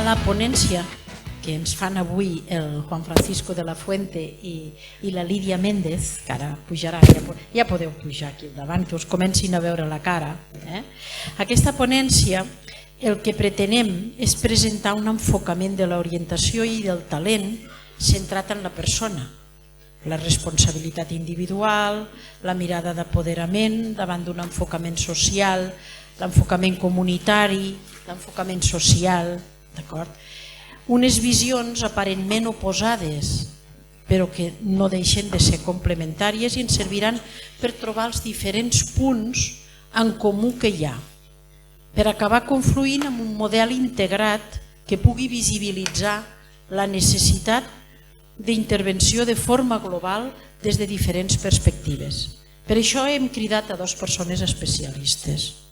la ponència que ens fan avui el Juan Francisco de la Fuente i la Lídia Méndez, que ara pujarà, ja podeu pujar aquí davant, que us comencin a veure la cara. Aquesta ponència el que pretenem és presentar un enfocament de l'orientació i del talent centrat en la persona, la responsabilitat individual, la mirada d'apoderament davant d'un enfocament social, l'enfocament comunitari, l'enfocament social, d'acord? Unes visions aparentment oposades, però que no deixen de ser complementàries i ens serviran per trobar els diferents punts en comú que hi ha, per acabar confluint en un model integrat que pugui visibilitzar la necessitat d'intervenció de forma global des de diferents perspectives. Per això hem cridat a dues persones especialistes.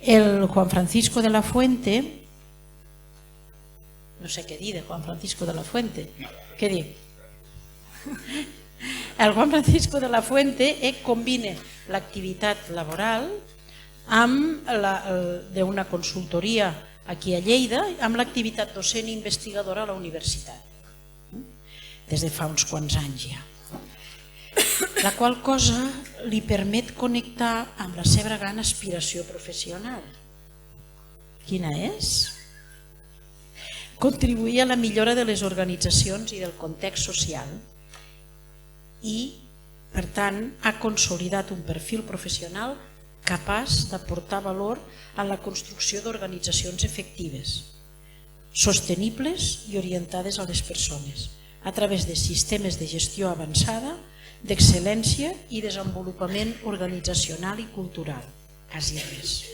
El Juan Francisco de la Fuente, no sé què dir de Juan Francisco de la Fuente, què dir? El Juan Francisco de la Fuente combina l'activitat laboral d'una consultoria aquí a Lleida amb l'activitat docent i investigadora a la universitat, des de fa uns quants anys ja. La qual cosa li permet connectar amb la seva gran aspiració professional. Quina és? Contribuir a la millora de les organitzacions i del context social i, per tant, ha consolidat un perfil professional capaç d'aportar valor a la construcció d'organitzacions efectives, sostenibles i orientades a les persones, a través de sistemes de gestió avançada, d'excel·lència i desenvolupament organitzacional i cultural. Quasi res.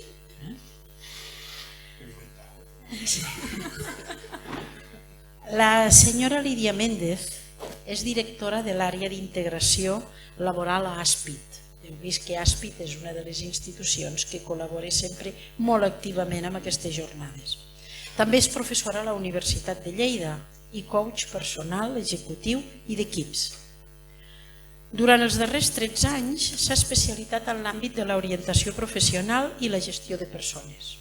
La senyora Lídia Méndez és directora de l'àrea d'integració laboral a Aspit. Heu vist que Aspit és una de les institucions que col·labora sempre molt activament amb aquestes jornades. També és professora a la Universitat de Lleida i coach personal, executiu i d'equips. Durant els darrers 13 anys s'ha especialitzat en l'àmbit de l'orientació professional i la gestió de persones,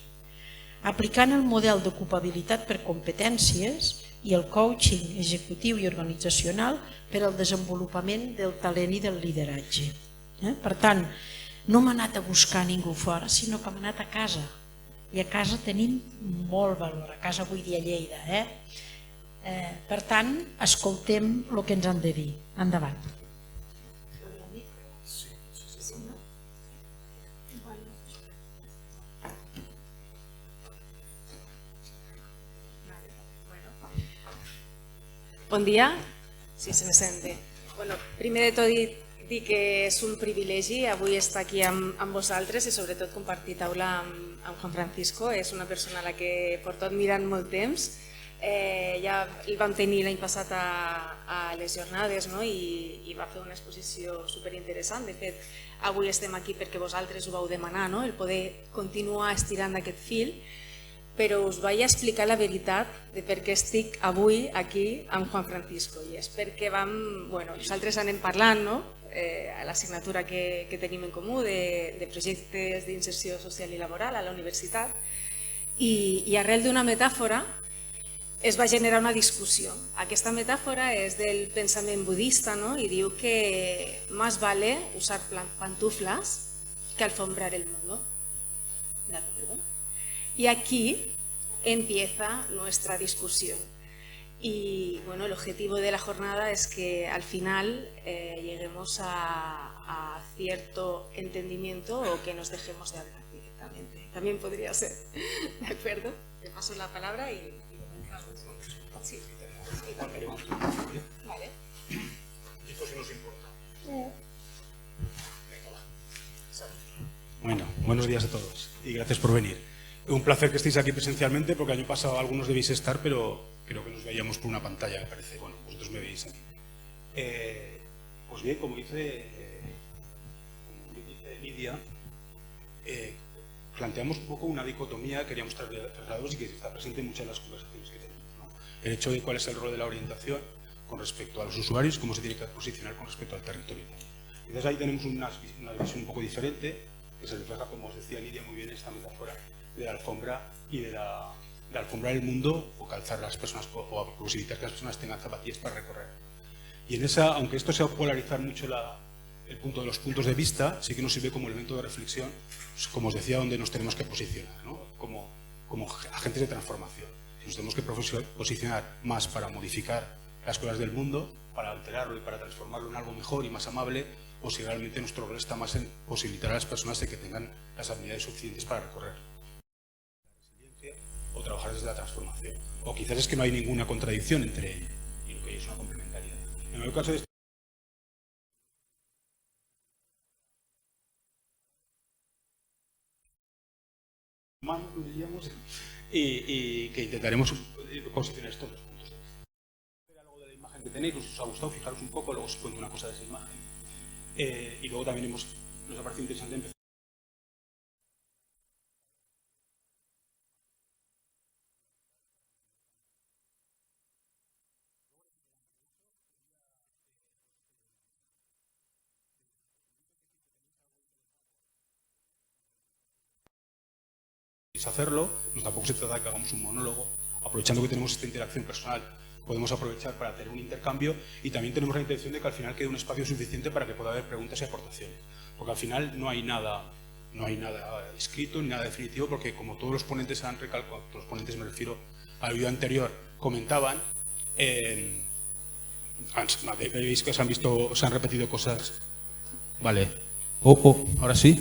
aplicant el model d'ocupabilitat per competències i el coaching executiu i organitzacional per al desenvolupament del talent i del lideratge. Per tant, no m'ha anat a buscar ningú fora, sinó que m'ha anat a casa. I a casa tenim molt valor, a casa vull dir a Lleida. Per tant, escoltem el que ens han de dir. Endavant. Bon dia, sí, se me sente. Primer de tot dir que és un privilegi avui estar aquí amb vosaltres i sobretot compartir taula amb Juan Francisco. És una persona a la que porto admirant molt temps. Ja el vam tenir l'any passat a les jornades i va fer una exposició superinteressant. De fet, avui estem aquí perquè vosaltres ho vau demanar, el poder continuar estirant aquest fil, però us vaig explicar la veritat de per què estic avui aquí amb Juan Francisco. I és perquè nosaltres anem parlant a l'assignatura que tenim en comú de projectes d'inserció social i laboral a la universitat i arrel d'una metàfora es va generar una discussió. Aquesta metàfora és del pensament budista i diu que más vale usar pantuflas que alfombrar el mundo. ¿De acuerdo? Y aquí empieza nuestra discusión. Y el objetivo de la jornada es que al final lleguemos a cierto entendimiento o que nos dejemos de hablar directamente. También podría ser. ¿De acuerdo? Te paso la palabra y comenzamos. Sí. Vale. Esto sí nos importa. Bueno, buenos días a todos y gracias por venir. Un placer que estéis aquí presencialmente porque el año pasado algunos debéis estar, pero creo que nos veíamos por una pantalla, me parece. Bueno, vosotros me veis a mí. Pues bien, como dice Lidia, planteamos un poco una dicotomía, queríamos trasladaros y que está presente en muchas de las conversaciones que tenemos, El hecho de cuál es el rol de la orientación con respecto a los usuarios y cómo se tiene que posicionar con respecto al territorio. Entonces ahí tenemos una visión un poco diferente, que se refleja, como os decía Lidia muy bien, esta metáfora de la alfombra y de la de alfombrar el mundo o calzar las personas o posibilitar que las personas tengan zapatillas para recorrer. Y en esa, aunque esto sea polarizar mucho el punto de los puntos de vista, sí que nos sirve como elemento de reflexión, pues, como os decía, donde nos tenemos que posicionar, ¿no? como agentes de transformación. Si nos tenemos que posicionar más para modificar las cosas del mundo, para alterarlo y para transformarlo en algo mejor y más amable, o si realmente nuestro rol está más en posibilitar a las personas de que tengan las habilidades suficientes para recorrer o trabajar desde la transformación. O quizás es que no hay ninguna contradicción entre ello y lo que hay es una complementariedad. En el caso de y que intentaremos posicionar estos dos puntos de vista. Algo de la imagen que tenéis, os ha gustado, fijaros un poco, luego os cuento una cosa de esa imagen. Y luego también nos ha parecido interesante empezar. Hacerlo, no tampoco se trata de que hagamos un monólogo, aprovechando que tenemos esta interacción personal, podemos aprovechar para tener un intercambio y también tenemos la intención de que al final quede un espacio suficiente para que pueda haber preguntas y aportaciones, porque al final no hay nada escrito ni nada definitivo, porque como todos los ponentes han recalcado, todos los ponentes me refiero al vídeo anterior, comentaban, veis que se han repetido cosas, vale, ahora sí.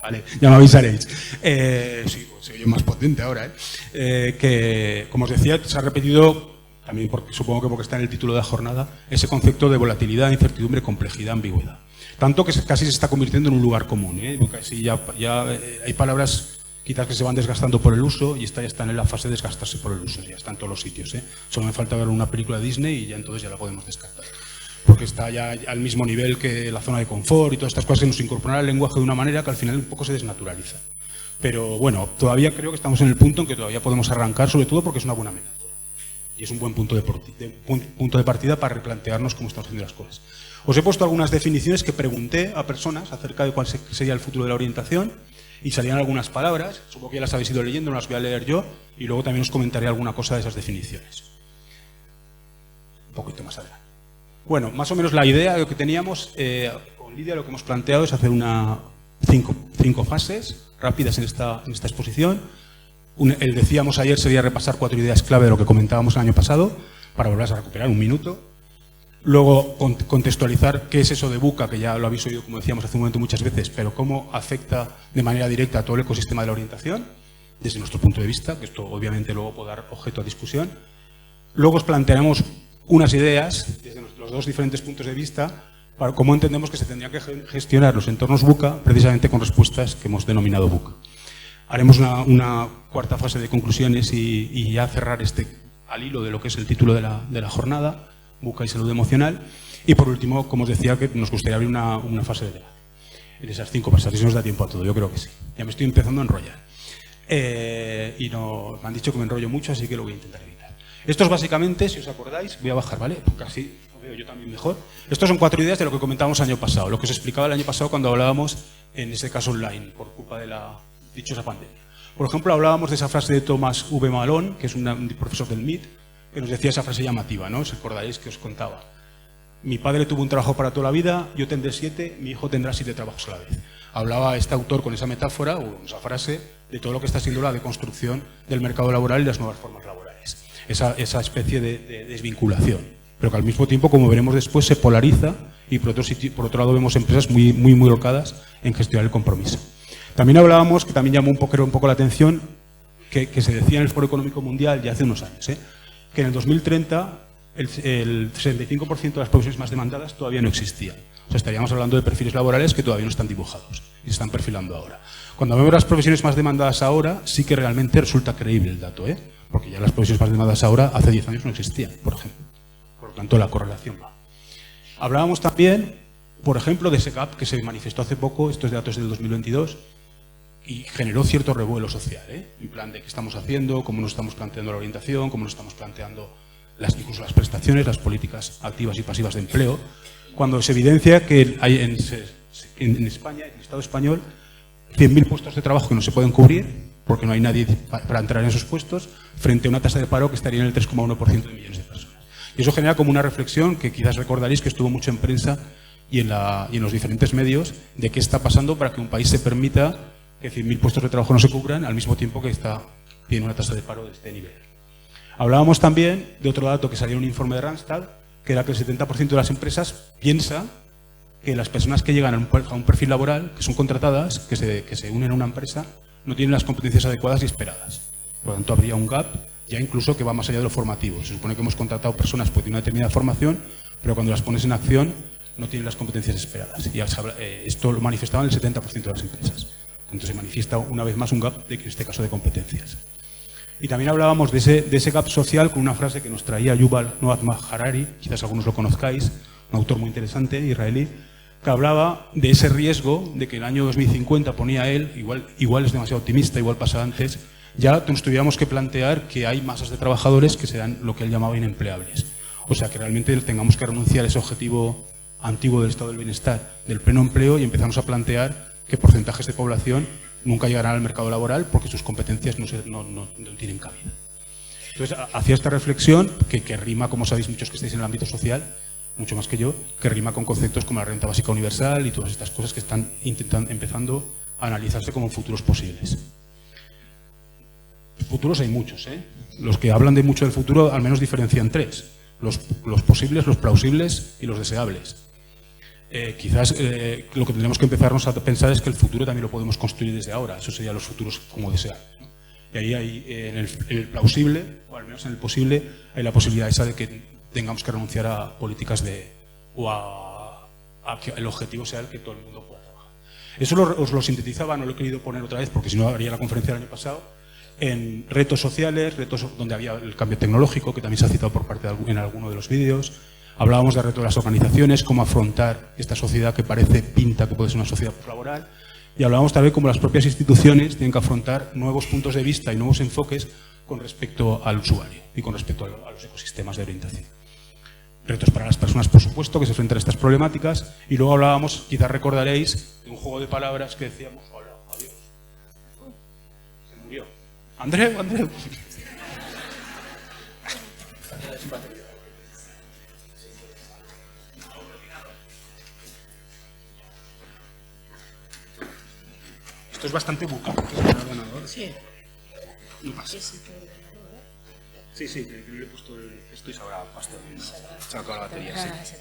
Vale, ya me avisaréis. Sí, pues se oye más potente ahora. Que, como os decía, se ha repetido, también supongo que porque está en el título de la jornada, ese concepto de volatilidad, incertidumbre, complejidad, ambigüedad. Tanto que casi se está convirtiendo en un lugar común. Porque así ya hay palabras quizás que se van desgastando por el uso y esta ya están en la fase de desgastarse por el uso. Ya está en todos los sitios. Solo me falta ver una película de Disney y ya entonces ya la podemos descartar. Porque está ya al mismo nivel que la zona de confort y todas estas cosas que nos incorporan al lenguaje de una manera que al final un poco se desnaturaliza. Pero bueno, todavía creo que estamos en el punto en que todavía podemos arrancar, sobre todo porque es una buena metáfora. Y es un buen punto de partida para replantearnos cómo estamos haciendo las cosas. Os he puesto algunas definiciones que pregunté a personas acerca de cuál sería el futuro de la orientación y salían algunas palabras, supongo que ya las habéis ido leyendo, no las voy a leer yo, y luego también os comentaré alguna cosa de esas definiciones. Un poquito más adelante. Bueno, más o menos la idea que teníamos con Lidia, lo que hemos planteado es hacer cinco fases rápidas en esta exposición. Decíamos ayer, sería repasar 4 ideas clave de lo que comentábamos el año pasado, para volverlas a recuperar, 1 minuto. Luego, contextualizar qué es eso de VUCA, que ya lo habéis oído, como decíamos hace un momento muchas veces, pero cómo afecta de manera directa a todo el ecosistema de la orientación, desde nuestro punto de vista, que esto obviamente luego puede dar objeto a discusión. Luego os plantearemos unas ideas, desde los dos diferentes puntos de vista, para cómo entendemos que se tendrían que gestionar los entornos VUCA, precisamente con respuestas que hemos denominado VUCA. Haremos una cuarta fase de conclusiones y ya cerrar al hilo de lo que es el título de la jornada, VUCA y salud emocional. Y por último, como os decía, que nos gustaría abrir una fase de debate. En esas 5 fases, si nos da tiempo a todo, yo creo que sí. Ya me estoy empezando a enrollar. Y no, me han dicho que me enrollo mucho, así que lo voy a intentar evitar. Estos básicamente, si os acordáis, voy a bajar, ¿vale? Porque así lo veo yo también mejor. Estos son 4 ideas de lo que comentábamos el año pasado, lo que os explicaba el año pasado cuando hablábamos, en ese caso online, por culpa de la dichosa pandemia. Por ejemplo, hablábamos de esa frase de Thomas V. Malone, que es un profesor del MIT, que nos decía esa frase llamativa, ¿no? ¿Os acordáis que os contaba? Mi padre tuvo un trabajo para toda la vida, yo tendré 7, mi hijo tendrá 7 trabajos a la vez. Hablaba este autor con esa metáfora, o esa frase, de todo lo que está siendo la deconstrucción del mercado laboral y las nuevas formas laborales. Esa especie de desvinculación, pero que al mismo tiempo, como veremos después, se polariza y por otro lado vemos empresas muy volcadas en gestionar el compromiso. También hablábamos, que también llamó un poco la atención, que se decía en el Foro Económico Mundial ya hace unos años, que en el 2030 el 65% de las profesiones más demandadas todavía no existían. O sea, estaríamos hablando de perfiles laborales que todavía no están dibujados y se están perfilando ahora. Cuando vemos las profesiones más demandadas ahora, sí que realmente resulta creíble el dato, porque ya las profesiones más demandadas ahora, hace 10 años no existían, por ejemplo. Por lo tanto, la correlación va. Hablábamos también, por ejemplo, de ese gap que se manifestó hace poco, estos datos del 2022, y generó cierto revuelo social, en plan de qué estamos haciendo, cómo nos estamos planteando la orientación, cómo nos estamos planteando incluso las prestaciones, las políticas activas y pasivas de empleo, cuando se evidencia que hay en España, en el Estado español, 100.000 puestos de trabajo que no se pueden cubrir porque no hay nadie para entrar en esos puestos, frente a una tasa de paro que estaría en el 3,1% de millones de personas. Y eso genera como una reflexión que quizás recordaréis que estuvo mucho en prensa y en los diferentes medios, de qué está pasando para que un país se permita que 100.000 puestos de trabajo no se cubran al mismo tiempo que tiene una tasa de paro de este nivel. Hablábamos también de otro dato que salió en un informe de Randstad, que era que el 70% de las empresas piensa que las personas que llegan a un perfil laboral, que son contratadas, que se unen a una empresa, no tienen las competencias adecuadas y esperadas. Por lo tanto, habría un gap ya incluso que va más allá de lo formativo. Se supone que hemos contratado personas que tienen una determinada formación, pero cuando las pones en acción no tienen las competencias esperadas. Y esto lo manifestaban el 70% de las empresas. Entonces se manifiesta una vez más un gap, en este caso de competencias. Y también hablábamos de ese gap social con una frase que nos traía Yuval Noah Harari, quizás algunos lo conozcáis, un autor muy interesante, israelí, que hablaba de ese riesgo de que el año 2050, ponía él, igual es demasiado optimista, igual pasa antes, ya nos tuviéramos que plantear que hay masas de trabajadores que serán lo que él llamaba inempleables. O sea, que realmente tengamos que renunciar a ese objetivo antiguo del estado del bienestar, del pleno empleo, y empezamos a plantear que porcentajes de población nunca llegarán al mercado laboral porque sus competencias no tienen cabida. Entonces, hacía esta reflexión que rima, como sabéis muchos que estáis en el ámbito social, mucho más que yo, que rima con conceptos como la renta básica universal y todas estas cosas que están empezando a analizarse como futuros posibles. Futuros hay muchos, ¿eh? Los que hablan de mucho del futuro al menos diferencian tres: los posibles, los plausibles y los deseables. Quizás lo que tendremos que empezarnos a pensar es que el futuro también lo podemos construir desde ahora. Eso serían los futuros como deseables, ¿no? Y ahí hay, en el plausible, o al menos en el posible, hay la posibilidad esa de que tengamos que renunciar a políticas a que el objetivo sea el que todo el mundo pueda trabajar. Eso os lo sintetizaba, no lo he querido poner otra vez porque si no haría la conferencia del año pasado, en retos sociales, retos donde había el cambio tecnológico, que también se ha citado por parte en alguno de los vídeos. Hablábamos de retos de las organizaciones, cómo afrontar esta sociedad que pinta que puede ser una sociedad laboral. Y hablábamos también cómo las propias instituciones tienen que afrontar nuevos puntos de vista y nuevos enfoques con respecto al usuario y con respecto a los ecosistemas de orientación. Retos para las personas, por supuesto, que se enfrentan a estas problemáticas. Y luego hablábamos, quizás recordaréis, de un juego de palabras que decíamos: hola, adiós. Se murió. Andreu. Esto es bastante bucal. Sí. No pasa. Sí, que le he puesto esto y se habrá pasado. Se ha acabado la batería, sí.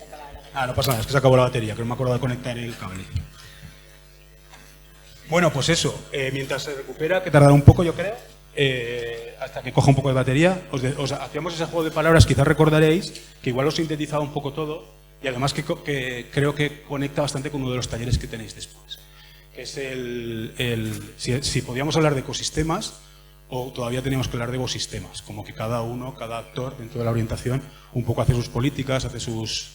No pasa nada, es que se acabó la batería, que no me acuerdo de conectar el cable. Bueno, pues eso, mientras se recupera, que tardará un poco, yo creo, hasta que coja un poco de batería, os hacíamos ese juego de palabras, quizás recordaréis, que igual os sintetizaba un poco todo, y además que creo que conecta bastante con uno de los talleres que tenéis después, que es si podíamos hablar de ecosistemas, o todavía teníamos que hablar de ecosistemas, como que cada actor dentro de la orientación un poco hace sus políticas, hace sus...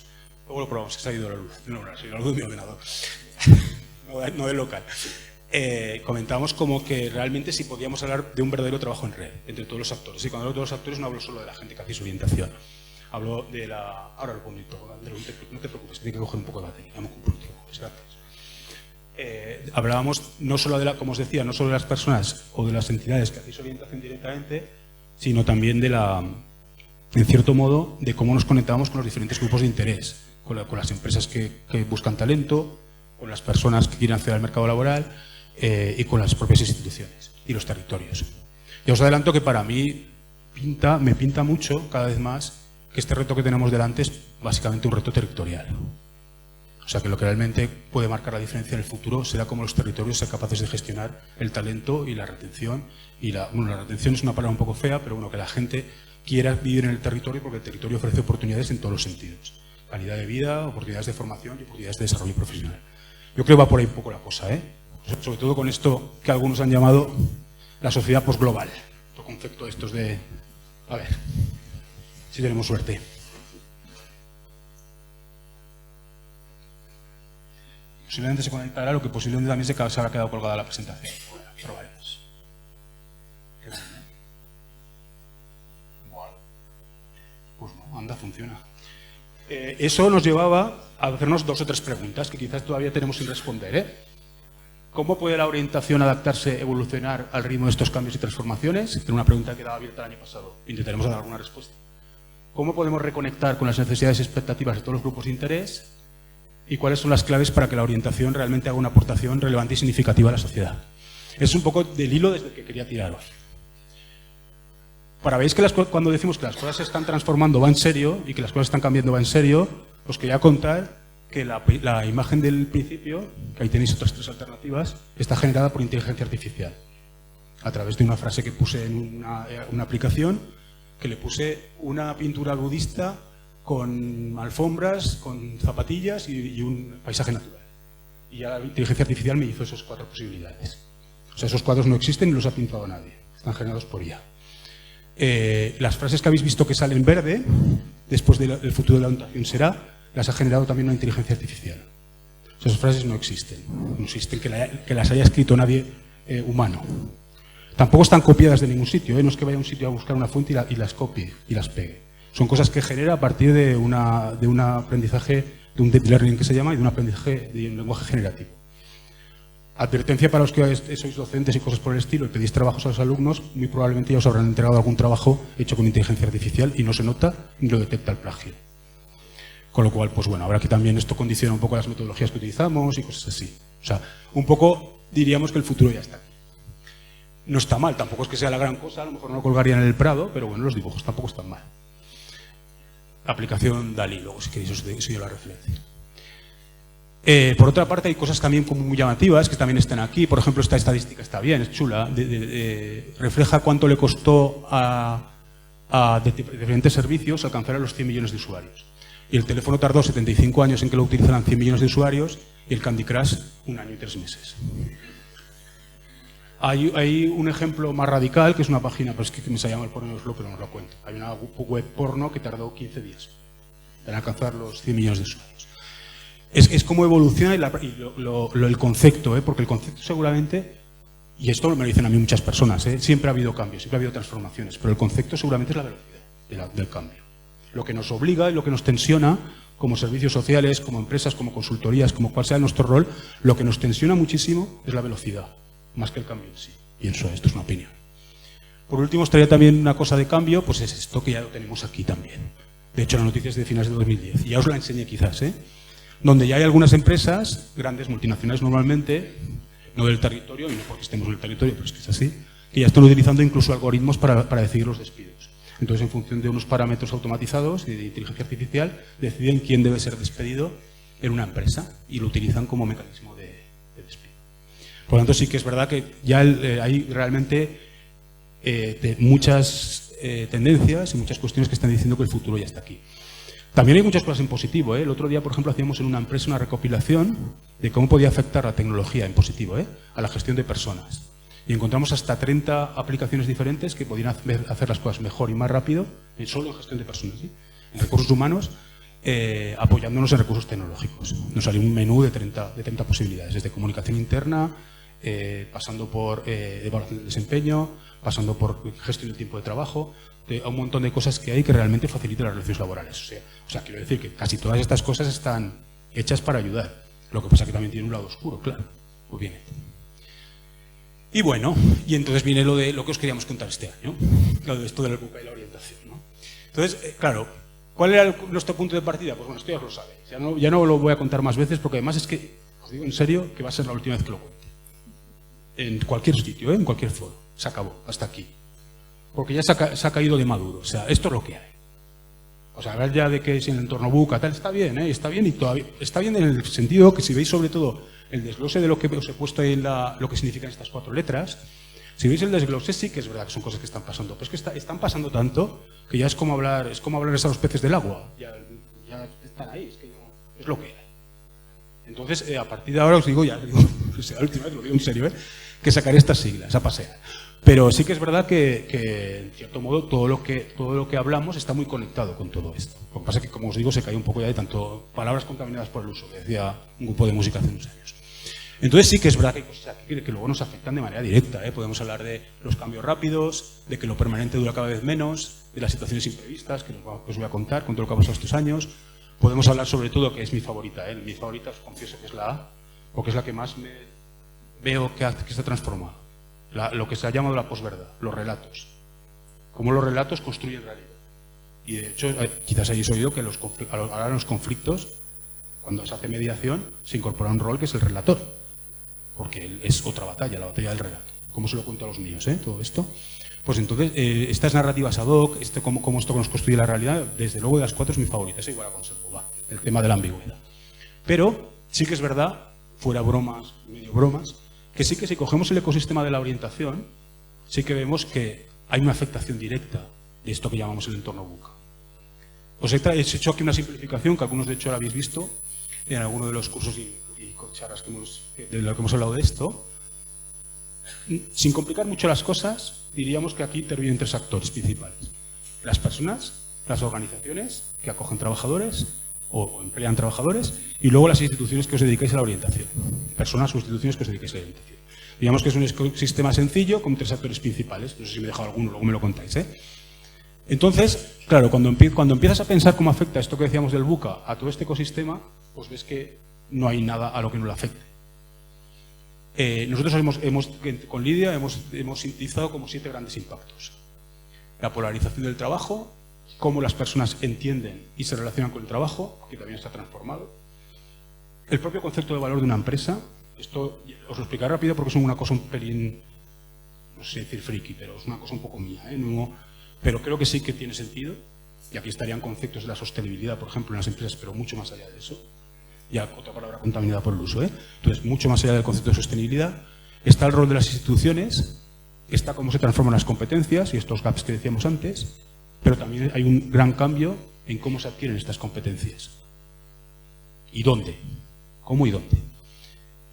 Luego lo probamos, que se ha ido la luz. No, ha sido la luz de mi ordenador. No del local. Comentábamos como que realmente si podíamos hablar de un verdadero trabajo en red entre todos los actores. Y cuando hablo de todos los actores no hablo solo de la gente que hace su orientación. Hablo de la... Ahora lo pongo todo, no te preocupes, tiene que coger un poco de batería. Vamos con un poco, gracias. Hablábamos no solo como os decía, no solo de las personas o de las entidades que hacéis orientación directamente, sino también en cierto modo, de cómo nos conectamos con los diferentes grupos de interés, con las empresas que buscan talento, con las personas que quieren acceder al mercado laboral y con las propias instituciones y los territorios. Ya os adelanto que para mí me pinta mucho, cada vez más, que este reto que tenemos delante es básicamente un reto territorial. O sea, que lo que realmente puede marcar la diferencia en el futuro será cómo los territorios sean capaces de gestionar el talento y la retención. La retención es una palabra un poco fea, pero bueno, que la gente quiera vivir en el territorio porque el territorio ofrece oportunidades en todos los sentidos. Calidad de vida, oportunidades de formación y oportunidades de desarrollo profesional. Yo creo que va por ahí un poco la cosa, ¿eh? Sobre todo con esto que algunos han llamado la sociedad posglobal. Otro concepto de estos de... A ver, si tenemos suerte. Posiblemente se conectará, lo que posiblemente también se habrá quedado colgada la presentación. Bueno, probaremos. Qué bien, ¿eh? Bueno. Pues no, anda, funciona. Eso nos llevaba a hacernos 2 o 3 preguntas que quizás todavía tenemos sin responder, ¿eh? ¿Cómo puede la orientación adaptarse, evolucionar al ritmo de estos cambios y transformaciones? Era una pregunta que quedaba abierta el año pasado. Intentaremos dar alguna respuesta. ¿Cómo podemos reconectar con las necesidades y expectativas de todos los grupos de interés? ¿Y cuáles son las claves para que la orientación realmente haga una aportación relevante y significativa a la sociedad? Es un poco del hilo desde el que quería tirar hoy. Para veis que cuando decimos que las cosas se están transformando va en serio y que las cosas están cambiando va en serio, os quería contar que la imagen del principio, que ahí tenéis otras 3 alternativas, está generada por inteligencia artificial. A través de una frase que puse en una aplicación, que le puse una pintura budista con alfombras, con zapatillas y un paisaje natural. Y ya la inteligencia artificial me hizo esas 4 posibilidades. O sea, esos cuadros no existen ni los ha pintado nadie. Están generados por IA. Las frases que habéis visto que salen verde, después del futuro de la orientación será, las ha generado también una inteligencia artificial. O sea, esas frases no existen. No existen que las haya escrito nadie humano. Tampoco están copiadas de ningún sitio. No es que vaya a un sitio a buscar una fuente y las copie y las pegue. Son cosas que genera a partir de un aprendizaje, de un deep learning que se llama, y de un aprendizaje de un lenguaje generativo. Advertencia para los que sois docentes y cosas por el estilo y pedís trabajos a los alumnos, muy probablemente ya os habrán entregado algún trabajo hecho con inteligencia artificial y no se nota ni lo detecta el plagio. Con lo cual, pues bueno, ahora que también esto condiciona un poco las metodologías que utilizamos y cosas así. O sea, un poco diríamos que el futuro ya está aquí. No está mal, tampoco es que sea la gran cosa, a lo mejor no lo colgarían en el Prado, pero bueno, los dibujos tampoco están mal. Aplicación DALL-E, luego si queréis os doy la referencia. Por otra parte, hay cosas también como muy llamativas que también están aquí. Por ejemplo, esta estadística está bien, es chula. Refleja cuánto le costó a diferentes servicios alcanzar a los 100 millones de usuarios. Y el teléfono tardó 75 años en que lo utilizaran 100 millones de usuarios y el Candy Crush 1 año y 3 meses. Hay un ejemplo más radical, que es una página, pues que me se llama el porno, pero no lo cuento. Hay una web porno que tardó 15 días en alcanzar los 100 millones de usuarios. Es como evoluciona el concepto, porque el concepto seguramente, y esto me lo dicen a mí muchas personas, siempre ha habido cambios, siempre ha habido transformaciones, pero el concepto seguramente es la velocidad del cambio. Lo que nos obliga y lo que nos tensiona, como servicios sociales, como empresas, como consultorías, como cual sea nuestro rol, lo que nos tensiona muchísimo es la velocidad, más que el cambio en sí. Pienso, esto es una opinión. Por último, os traía también una cosa de cambio, pues es esto que ya lo tenemos aquí también. De hecho, la noticia es de finales de 2010, y ya os la enseñé quizás, donde ya hay algunas empresas, grandes multinacionales normalmente, no del territorio, y no porque estemos en el territorio, pero es que es así, que ya están utilizando incluso algoritmos para decidir los despidos. Entonces, en función de unos parámetros automatizados y de inteligencia artificial, deciden quién debe ser despedido en una empresa y lo utilizan como mecanismo de despido. Por lo tanto, sí que es verdad que ya hay realmente muchas tendencias y muchas cuestiones que están diciendo que el futuro ya está aquí. También hay muchas cosas en positivo. El otro día, por ejemplo, hacíamos en una empresa una recopilación de cómo podía afectar la tecnología en positivo a la gestión de personas. Y encontramos hasta 30 aplicaciones diferentes que podían hacer las cosas mejor y más rápido, solo en gestión de personas, en recursos humanos, apoyándonos en recursos tecnológicos. Nos salió un menú de 30 posibilidades, desde comunicación interna, pasando por evaluación del desempeño, pasando por gestión del tiempo de trabajo, a un montón de cosas que hay que realmente facilitan las relaciones laborales. O sea, quiero decir que casi todas estas cosas están hechas para ayudar. Lo que pasa es que también tiene un lado oscuro, claro. Pues viene. Y bueno, y entonces viene lo que os queríamos contar este año, lo de esto de la época y la orientación, ¿no? Entonces, claro, ¿cuál era nuestro punto de partida? Pues bueno, esto ya os lo sabéis. Ya no lo voy a contar más veces porque además es que, os digo en serio, que va a ser la última vez que lo cuente. En cualquier sitio, en cualquier foro. Se acabó, hasta aquí. Porque ya se ha caído de maduro. O sea, esto es lo que hay. O sea, hablar ya de que si en el entorno buca, tal, está bien, está bien y todavía está bien en el sentido que si veis sobre todo el desglose de lo que os he puesto ahí en lo que significan estas 4 letras, si veis el desglose sí que es verdad que son cosas que están pasando, pero es que están pasando tanto que ya es como hablarles a los peces del agua. Ya están ahí, es lo que hay. Entonces, a partir de ahora os digo, ya digo, la última vez lo digo en serio, que sacaré estas siglas a pasear. Pero sí que es verdad que en cierto modo, todo lo que hablamos está muy conectado con todo esto. Lo que pasa es que, como os digo, se cae un poco ya de tanto palabras contaminadas por el uso, que decía un grupo de música hace unos años. Entonces sí que es verdad que hay cosas aquí que luego nos afectan de manera directa. Podemos hablar de los cambios rápidos, de que lo permanente dura cada vez menos, de las situaciones imprevistas, que os voy a contar, con todo lo que ha pasado estos años. Podemos hablar sobre todo, que es mi favorita, os confieso que es la A, porque es la que más me veo que está transformado. Lo que se ha llamado la posverdad, los relatos. Cómo los relatos construyen realidad. Y de hecho, quizás hayáis oído que ahora en los conflictos, cuando se hace mediación, se incorpora un rol que es el relator. Porque es otra batalla, la batalla del relato. ¿Cómo se lo cuento a los míos, todo esto? Pues entonces, estas narrativas ad hoc, cómo esto nos construye la realidad, desde luego de las 4 es mi favorita, esa igual la conservo, va, el tema de la ambigüedad. Pero sí que es verdad, fuera bromas, medio bromas, que sí que si cogemos el ecosistema de la orientación, sí que vemos que hay una afectación directa de esto que llamamos el entorno VUCA. Os he hecho aquí una simplificación, que algunos de hecho la habéis visto en alguno de los cursos y charlas de lo que hemos hablado de esto. Sin complicar mucho las cosas, diríamos que aquí intervienen 3 actores principales. Las personas, las organizaciones que acogen trabajadores o emplean trabajadores, y luego las instituciones que os dedicáis a la orientación. Personas o instituciones que os dedicáis a la orientación. Digamos que es un ecosistema sencillo con 3 actores principales. No sé si me he dejado alguno, luego me lo contáis. Entonces, claro, cuando empiezas a pensar cómo afecta esto que decíamos del VUCA a todo este ecosistema, pues ves que no hay nada a lo que no le afecte. Nosotros con Lidia hemos sintetizado como 7 grandes impactos. La polarización del trabajo, cómo las personas entienden y se relacionan con el trabajo, que también está transformado. El propio concepto de valor de una empresa, esto os lo explicaré rápido porque es una cosa un pelín, no sé decir friki, pero es una cosa un poco mía, pero creo que sí que tiene sentido, y aquí estarían conceptos de la sostenibilidad, por ejemplo, en las empresas, pero mucho más allá de eso. Ya otra palabra contaminada por el uso. Entonces, mucho más allá del concepto de sostenibilidad, está el rol de las instituciones, está cómo se transforman las competencias y estos gaps que decíamos antes, pero también hay un gran cambio en cómo se adquieren estas competencias. ¿Y dónde? ¿Cómo y dónde?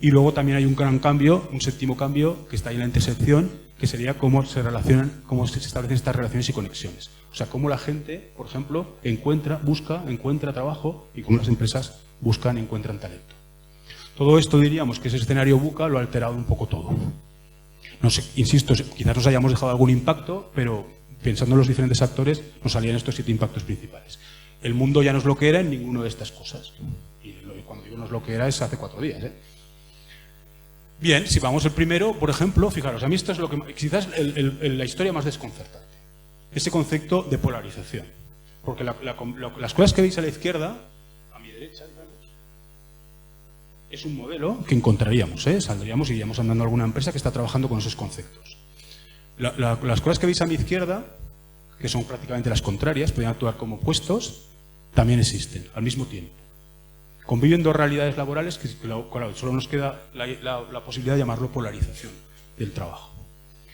Y luego también hay un gran cambio, un 7º cambio, que está ahí en la intersección, que sería cómo se relacionan, cómo se establecen estas relaciones y conexiones. O sea, cómo la gente, por ejemplo, encuentra trabajo y cómo las empresas buscan y encuentran talento. Todo esto diríamos que ese escenario VUCA lo ha alterado un poco todo. No sé, insisto, quizás nos hayamos dejado algún impacto, pero pensando en los diferentes actores nos salían estos 7 impactos principales. El mundo ya no es lo que era en ninguna de estas cosas. Y cuando digo no es lo que era es hace 4 días. Bien, si vamos el primero, por ejemplo, fijaros, a mí esto es lo que quizás la historia más desconcertante. Ese concepto de polarización. Porque las cosas que veis a la izquierda, a mi derecha, digamos, es un modelo que encontraríamos, saldríamos y iríamos andando a alguna empresa que está trabajando con esos conceptos. Las cosas que veis a mi izquierda, que son prácticamente las contrarias, pueden actuar como opuestos, también existen al mismo tiempo. Conviven 2 realidades laborales que claro, solo nos queda la posibilidad de llamarlo polarización del trabajo.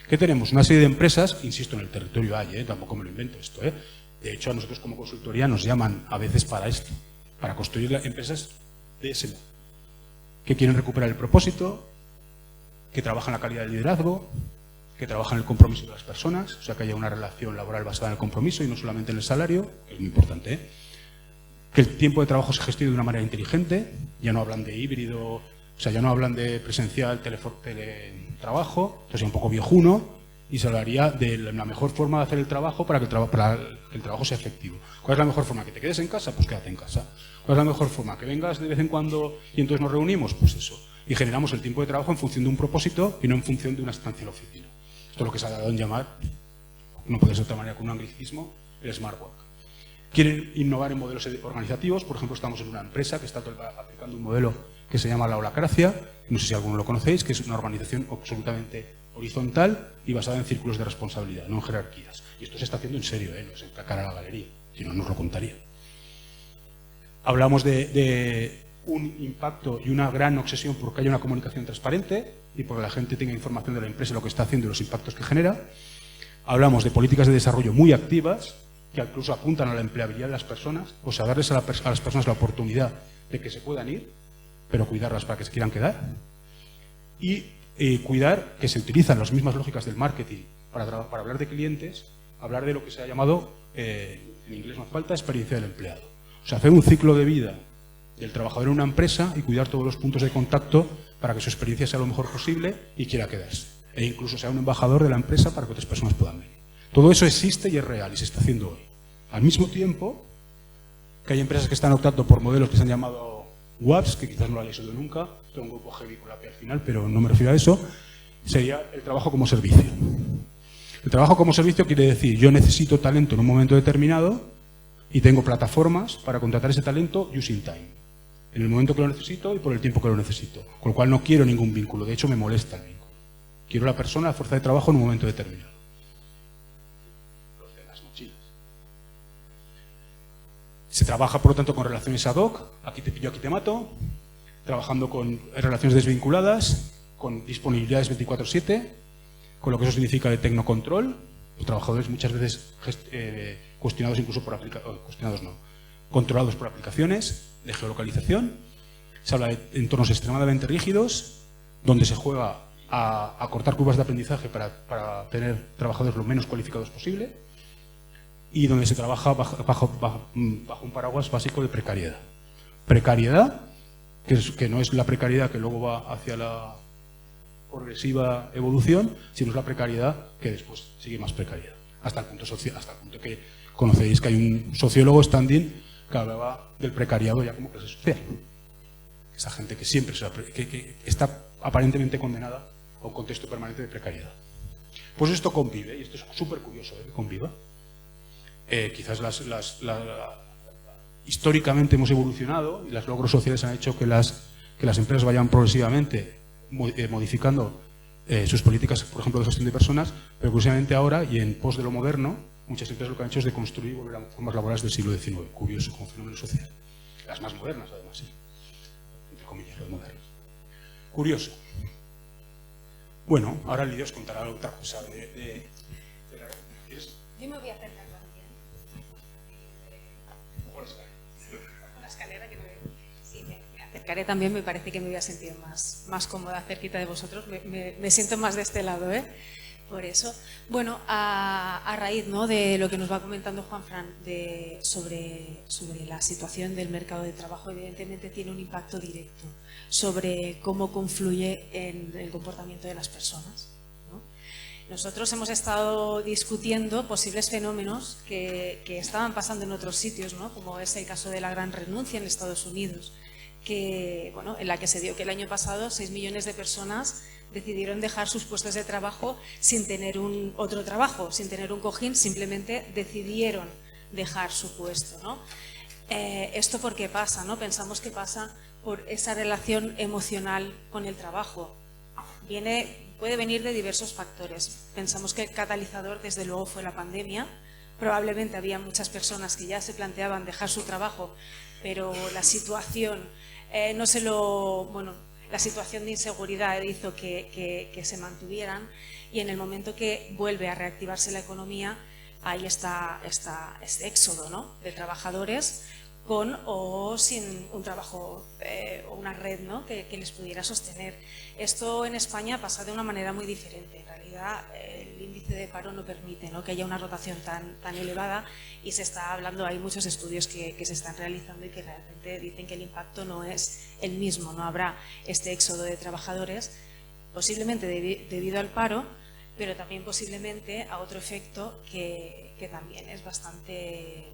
¿Qué tenemos? Una serie de empresas, insisto, en el territorio hay, tampoco me lo invento esto. De hecho, a nosotros como consultoría nos llaman a veces para esto, para construir empresas de ese modo, que quieren recuperar el propósito, que trabajan la calidad del liderazgo, que trabajan el compromiso de las personas, o sea, que haya una relación laboral basada en el compromiso y no solamente en el salario, que es muy importante, que el tiempo de trabajo se gestione de una manera inteligente, ya no hablan de híbrido, o sea, ya no hablan de presencial, teletrabajo, entonces un poco viejuno, y se hablaría de la mejor forma de hacer el trabajo para que el trabajo sea efectivo. ¿Cuál es la mejor forma? ¿Que te quedes en casa? Pues quédate en casa. ¿Cuál es la mejor forma? ¿Que vengas de vez en cuando y entonces nos reunimos? Pues eso. Y generamos el tiempo de trabajo en función de un propósito y no en función de una estancia en la oficina. Esto es lo que se ha dado en llamar, no puede ser de otra manera con un anglicismo, el smart work. Quieren innovar en modelos organizativos. Por ejemplo, estamos en una empresa que está aplicando un modelo que se llama la holacracia, no sé si alguno lo conocéis, que es una organización absolutamente horizontal y basada en círculos de responsabilidad, no en jerarquías. Y esto se está haciendo en serio, no es en cara a la galería, si no nos lo contaría. Hablamos de un impacto y una gran obsesión por que haya una comunicación transparente y porque la gente tenga información de la empresa, lo que está haciendo y los impactos que genera. Hablamos de políticas de desarrollo muy activas, que incluso apuntan a la empleabilidad de las personas, o sea, darles a las personas la oportunidad de que se puedan ir, pero cuidarlas para que se quieran quedar. Y cuidar que se utilizan las mismas lógicas del marketing para hablar de clientes, hablar de lo que se ha llamado, en inglés nos falta, experiencia del empleado. O sea, hacer un ciclo de vida del trabajador en una empresa y cuidar todos los puntos de contacto para que su experiencia sea lo mejor posible y quiera quedarse. E incluso sea un embajador de la empresa para que otras personas puedan venir. Todo eso existe y es real y se está haciendo hoy. Al mismo tiempo que hay empresas que están optando por modelos que se han llamado WAPS, que quizás no lo hayáis oído nunca, es un grupo heavy con la P al final, pero no me refiero a eso, sería el trabajo como servicio. El trabajo como servicio quiere decir, yo necesito talento en un momento determinado y tengo plataformas para contratar ese talento using time. En el momento que lo necesito y por el tiempo que lo necesito. Con lo cual no quiero ningún vínculo, de hecho me molesta el vínculo. Quiero la persona, la fuerza de trabajo en un momento determinado. Los de las mochilas. Se trabaja, por lo tanto, con relaciones ad hoc, aquí te pillo, aquí te mato, trabajando con relaciones desvinculadas, con disponibilidades 24/7, con lo que eso significa de tecnocontrol, los trabajadores muchas veces cuestionados incluso por cuestionados no, controlados por aplicaciones de geolocalización. Se habla de entornos extremadamente rígidos, donde se juega a cortar curvas de aprendizaje para tener trabajadores lo menos cualificados posible, y donde se trabaja bajo un paraguas básico de precariedad. Precariedad, que no es la precariedad que luego va hacia la progresiva evolución, sino es la precariedad que después sigue más precariedad. Hasta el punto que conocéis que hay un sociólogo, Standing, que hablaba del precariado ya como clase social. Esa gente que siempre que está aparentemente condenada a un contexto permanente de precariedad. Pues esto convive, y esto es súper curioso que conviva. Quizás históricamente hemos evolucionado y los logros sociales han hecho que las empresas vayan progresivamente modificando sus políticas, por ejemplo, de gestión de personas, pero curiosamente ahora, y en pos de lo moderno, muchas empresas lo que han hecho es deconstruir y volver a formas laborales del siglo XIX. Curioso como fenómeno social. Las más modernas, además, sí. Entre comillas, las modernas. Curioso. Bueno, ahora Lidia os contará otra cosa ¿Quieres? Yo me voy a acercar también. Con la escalera que sí, me acercaré también, me parece que me voy a sentir más cómoda cerquita de vosotros. Me siento más de este lado, por eso. Bueno, a raíz, ¿no?, de lo que nos va comentando Juanfran sobre la situación del mercado de trabajo, evidentemente tiene un impacto directo sobre cómo confluye en el comportamiento de las personas, ¿no? Nosotros hemos estado discutiendo posibles fenómenos que estaban pasando en otros sitios, ¿no?, como es el caso de la gran renuncia en Estados Unidos, en la que se dio que el año pasado 6 millones de personas decidieron dejar sus puestos de trabajo sin tener otro trabajo, sin tener un cojín, simplemente decidieron dejar su puesto, ¿no? ¿Esto por qué pasa, no? Pensamos que pasa por esa relación emocional con el trabajo. Puede venir de diversos factores. Pensamos que el catalizador, desde luego, fue la pandemia. Probablemente había muchas personas que ya se planteaban dejar su trabajo, pero la situación la situación de inseguridad hizo que se mantuvieran, y en el momento que vuelve a reactivarse la economía, ahí está este éxodo, ¿no?, de trabajadores con o sin un trabajo o una red, ¿no?, que les pudiera sostener. Esto en España pasa de una manera muy diferente. En realidad el índice de paro no permite, ¿no?, que haya una rotación tan elevada, y se está hablando, hay muchos estudios que se están realizando y que realmente dicen que el impacto no es el mismo, no habrá este éxodo de trabajadores, posiblemente debido al paro, pero también posiblemente a otro efecto que también es bastante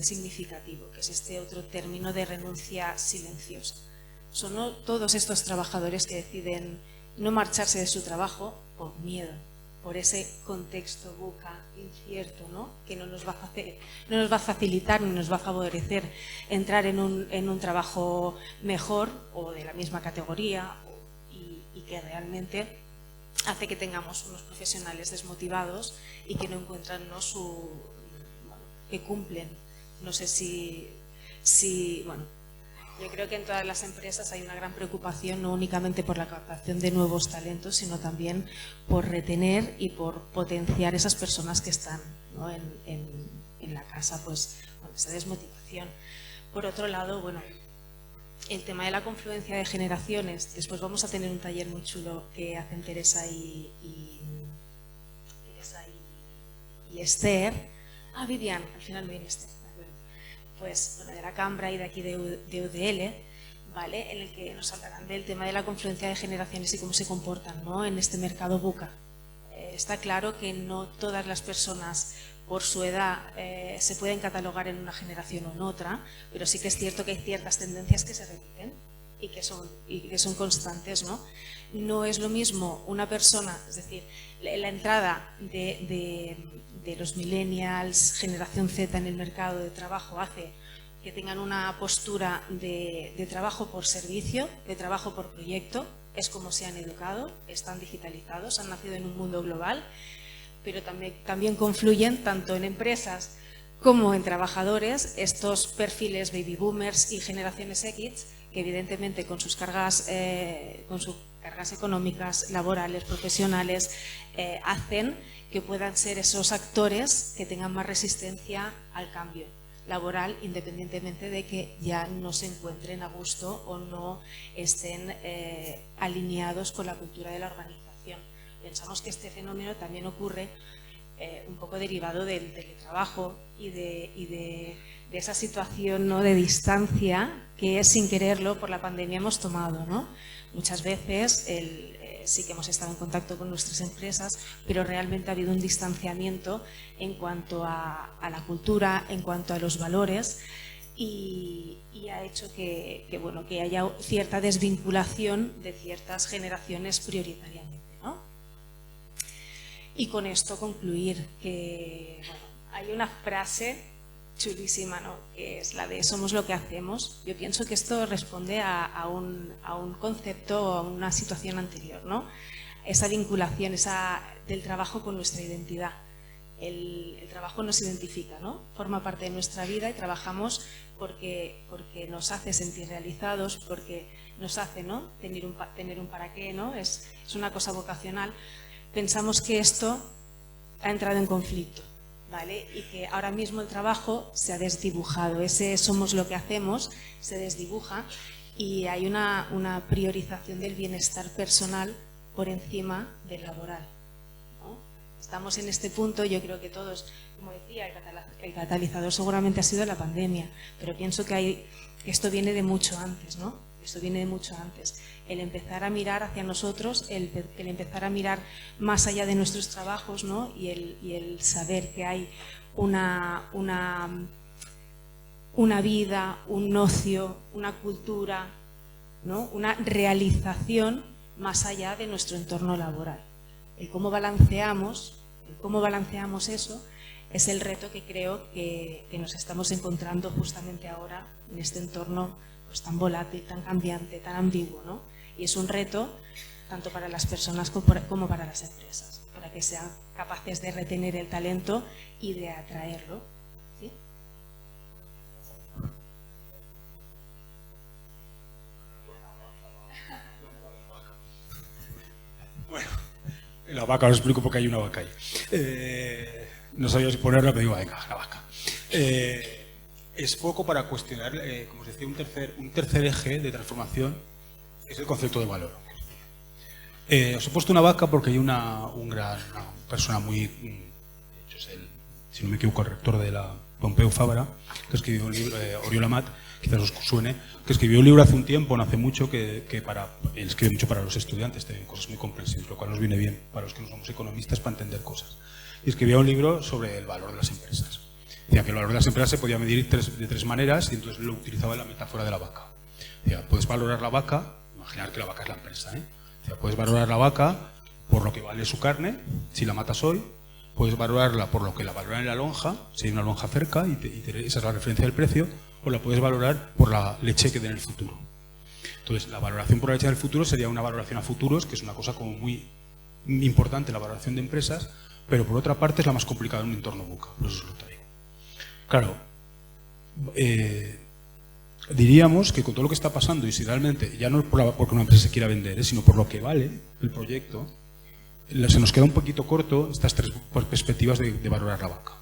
significativo, que es este otro término de renuncia silenciosa. Son todos estos trabajadores que deciden no marcharse de su trabajo por miedo, por ese contexto buca incierto, ¿no?, que no nos va a facilitar ni nos va a favorecer entrar en un trabajo mejor o de la misma categoría, y que realmente hace que tengamos unos profesionales desmotivados y que no encuentran, ¿no?, que cumplen. No sé yo creo que en todas las empresas hay una gran preocupación, no únicamente por la captación de nuevos talentos, sino también por retener y por potenciar esas personas que están, ¿no?, en la casa, pues con esa desmotivación. Por otro lado, el tema de la confluencia de generaciones, después vamos a tener un taller muy chulo que hacen Teresa y Esther. Vivian, al final me viene Esther. Pues de la Cambra y de aquí de UDL, ¿vale?, en el que nos hablarán del tema de la confluencia de generaciones y cómo se comportan, ¿no?, en este mercado buca. Está claro que no todas las personas por su edad se pueden catalogar en una generación o en otra, pero sí que es cierto que hay ciertas tendencias que se repiten y que son constantes, ¿no? No es lo mismo una persona, es decir, la entrada de los millennials, generación Z en el mercado de trabajo hace que tengan una postura de trabajo por servicio, de trabajo por proyecto, es como se han educado, están digitalizados, han nacido en un mundo global, pero también confluyen tanto en empresas como en trabajadores estos perfiles baby boomers y generaciones X que evidentemente con sus cargas económicas, laborales, profesionales, hacen que puedan ser esos actores que tengan más resistencia al cambio laboral, independientemente de que ya no se encuentren a gusto o no estén alineados con la cultura de la organización. Pensamos que este fenómeno también ocurre un poco derivado del teletrabajo y de esa situación, ¿no?, de distancia que sin quererlo por la pandemia hemos tomado, ¿no? Muchas veces sí que hemos estado en contacto con nuestras empresas, pero realmente ha habido un distanciamiento en cuanto a la cultura, en cuanto a los valores y ha hecho que haya cierta desvinculación de ciertas generaciones prioritariamente, ¿no? Y con esto concluir que hay una frase chulísima, ¿no?, que es la de somos lo que hacemos. Yo pienso que esto responde a un concepto o a una situación anterior, ¿no? Esa vinculación del trabajo con nuestra identidad. El trabajo nos identifica, ¿no? Forma parte de nuestra vida y trabajamos porque nos hace sentir realizados, porque nos hace, ¿no?, tener un para qué, ¿no? Es una cosa vocacional. Pensamos que esto ha entrado en conflicto, ¿vale? Y que ahora mismo el trabajo se ha desdibujado, ese somos lo que hacemos se desdibuja y hay una priorización del bienestar personal por encima del laboral, ¿no? Estamos en este punto, yo creo que todos, como decía, el catalizador seguramente ha sido la pandemia, pero pienso que esto viene de mucho antes, ¿no? Esto viene de mucho antes. El empezar a mirar hacia nosotros, el empezar a mirar más allá de nuestros trabajos, ¿no? y el saber que hay una vida, un ocio, una cultura, ¿no?, una realización más allá de nuestro entorno laboral. El cómo balanceamos eso es el reto que creo que nos estamos encontrando justamente ahora en este entorno pues tan volátil, tan cambiante, tan ambiguo, ¿no? Y es un reto tanto para las personas como para las empresas, para que sean capaces de retener el talento y de atraerlo, ¿sí? Bueno, la vaca, os explico porque hay una vaca ahí. No sabía si ponerla, pero digo, venga, la vaca. Es poco para cuestionar, como os decía, un tercer eje de transformación, que es el concepto de valor. Os he puesto una vaca porque hay una persona muy, si no me equivoco, el rector de la Pompeu Fabra, que escribió un libro, Oriol Amat, quizás os suene, que escribió un libro hace un tiempo, no hace mucho, él escribe mucho para los estudiantes, tienen cosas muy comprensibles, lo cual nos viene bien para los que no somos economistas para entender cosas. Y escribía un libro sobre el valor de las empresas. Decía que el valor de las empresas se podía medir de tres maneras y entonces lo utilizaba en la metáfora de la vaca. Decía, puedes valorar la vaca, imaginar que la vaca es la empresa, ¿eh? Decía, puedes valorar la vaca por lo que vale su carne, si la matas hoy, puedes valorarla por lo que la valoran en la lonja, si hay una lonja cerca y esa es la referencia del precio, o la puedes valorar por la leche que dé en el futuro. Entonces, la valoración por la leche del futuro sería una valoración a futuros, que es una cosa como muy importante, la valoración de empresas, pero por otra parte es la más complicada en un entorno VUCA, por eso os lo traigo. Claro, diríamos que con todo lo que está pasando, y si realmente, ya no porque una empresa se quiera vender, sino por lo que vale el proyecto, se nos queda un poquito corto estas tres perspectivas de valorar la vaca.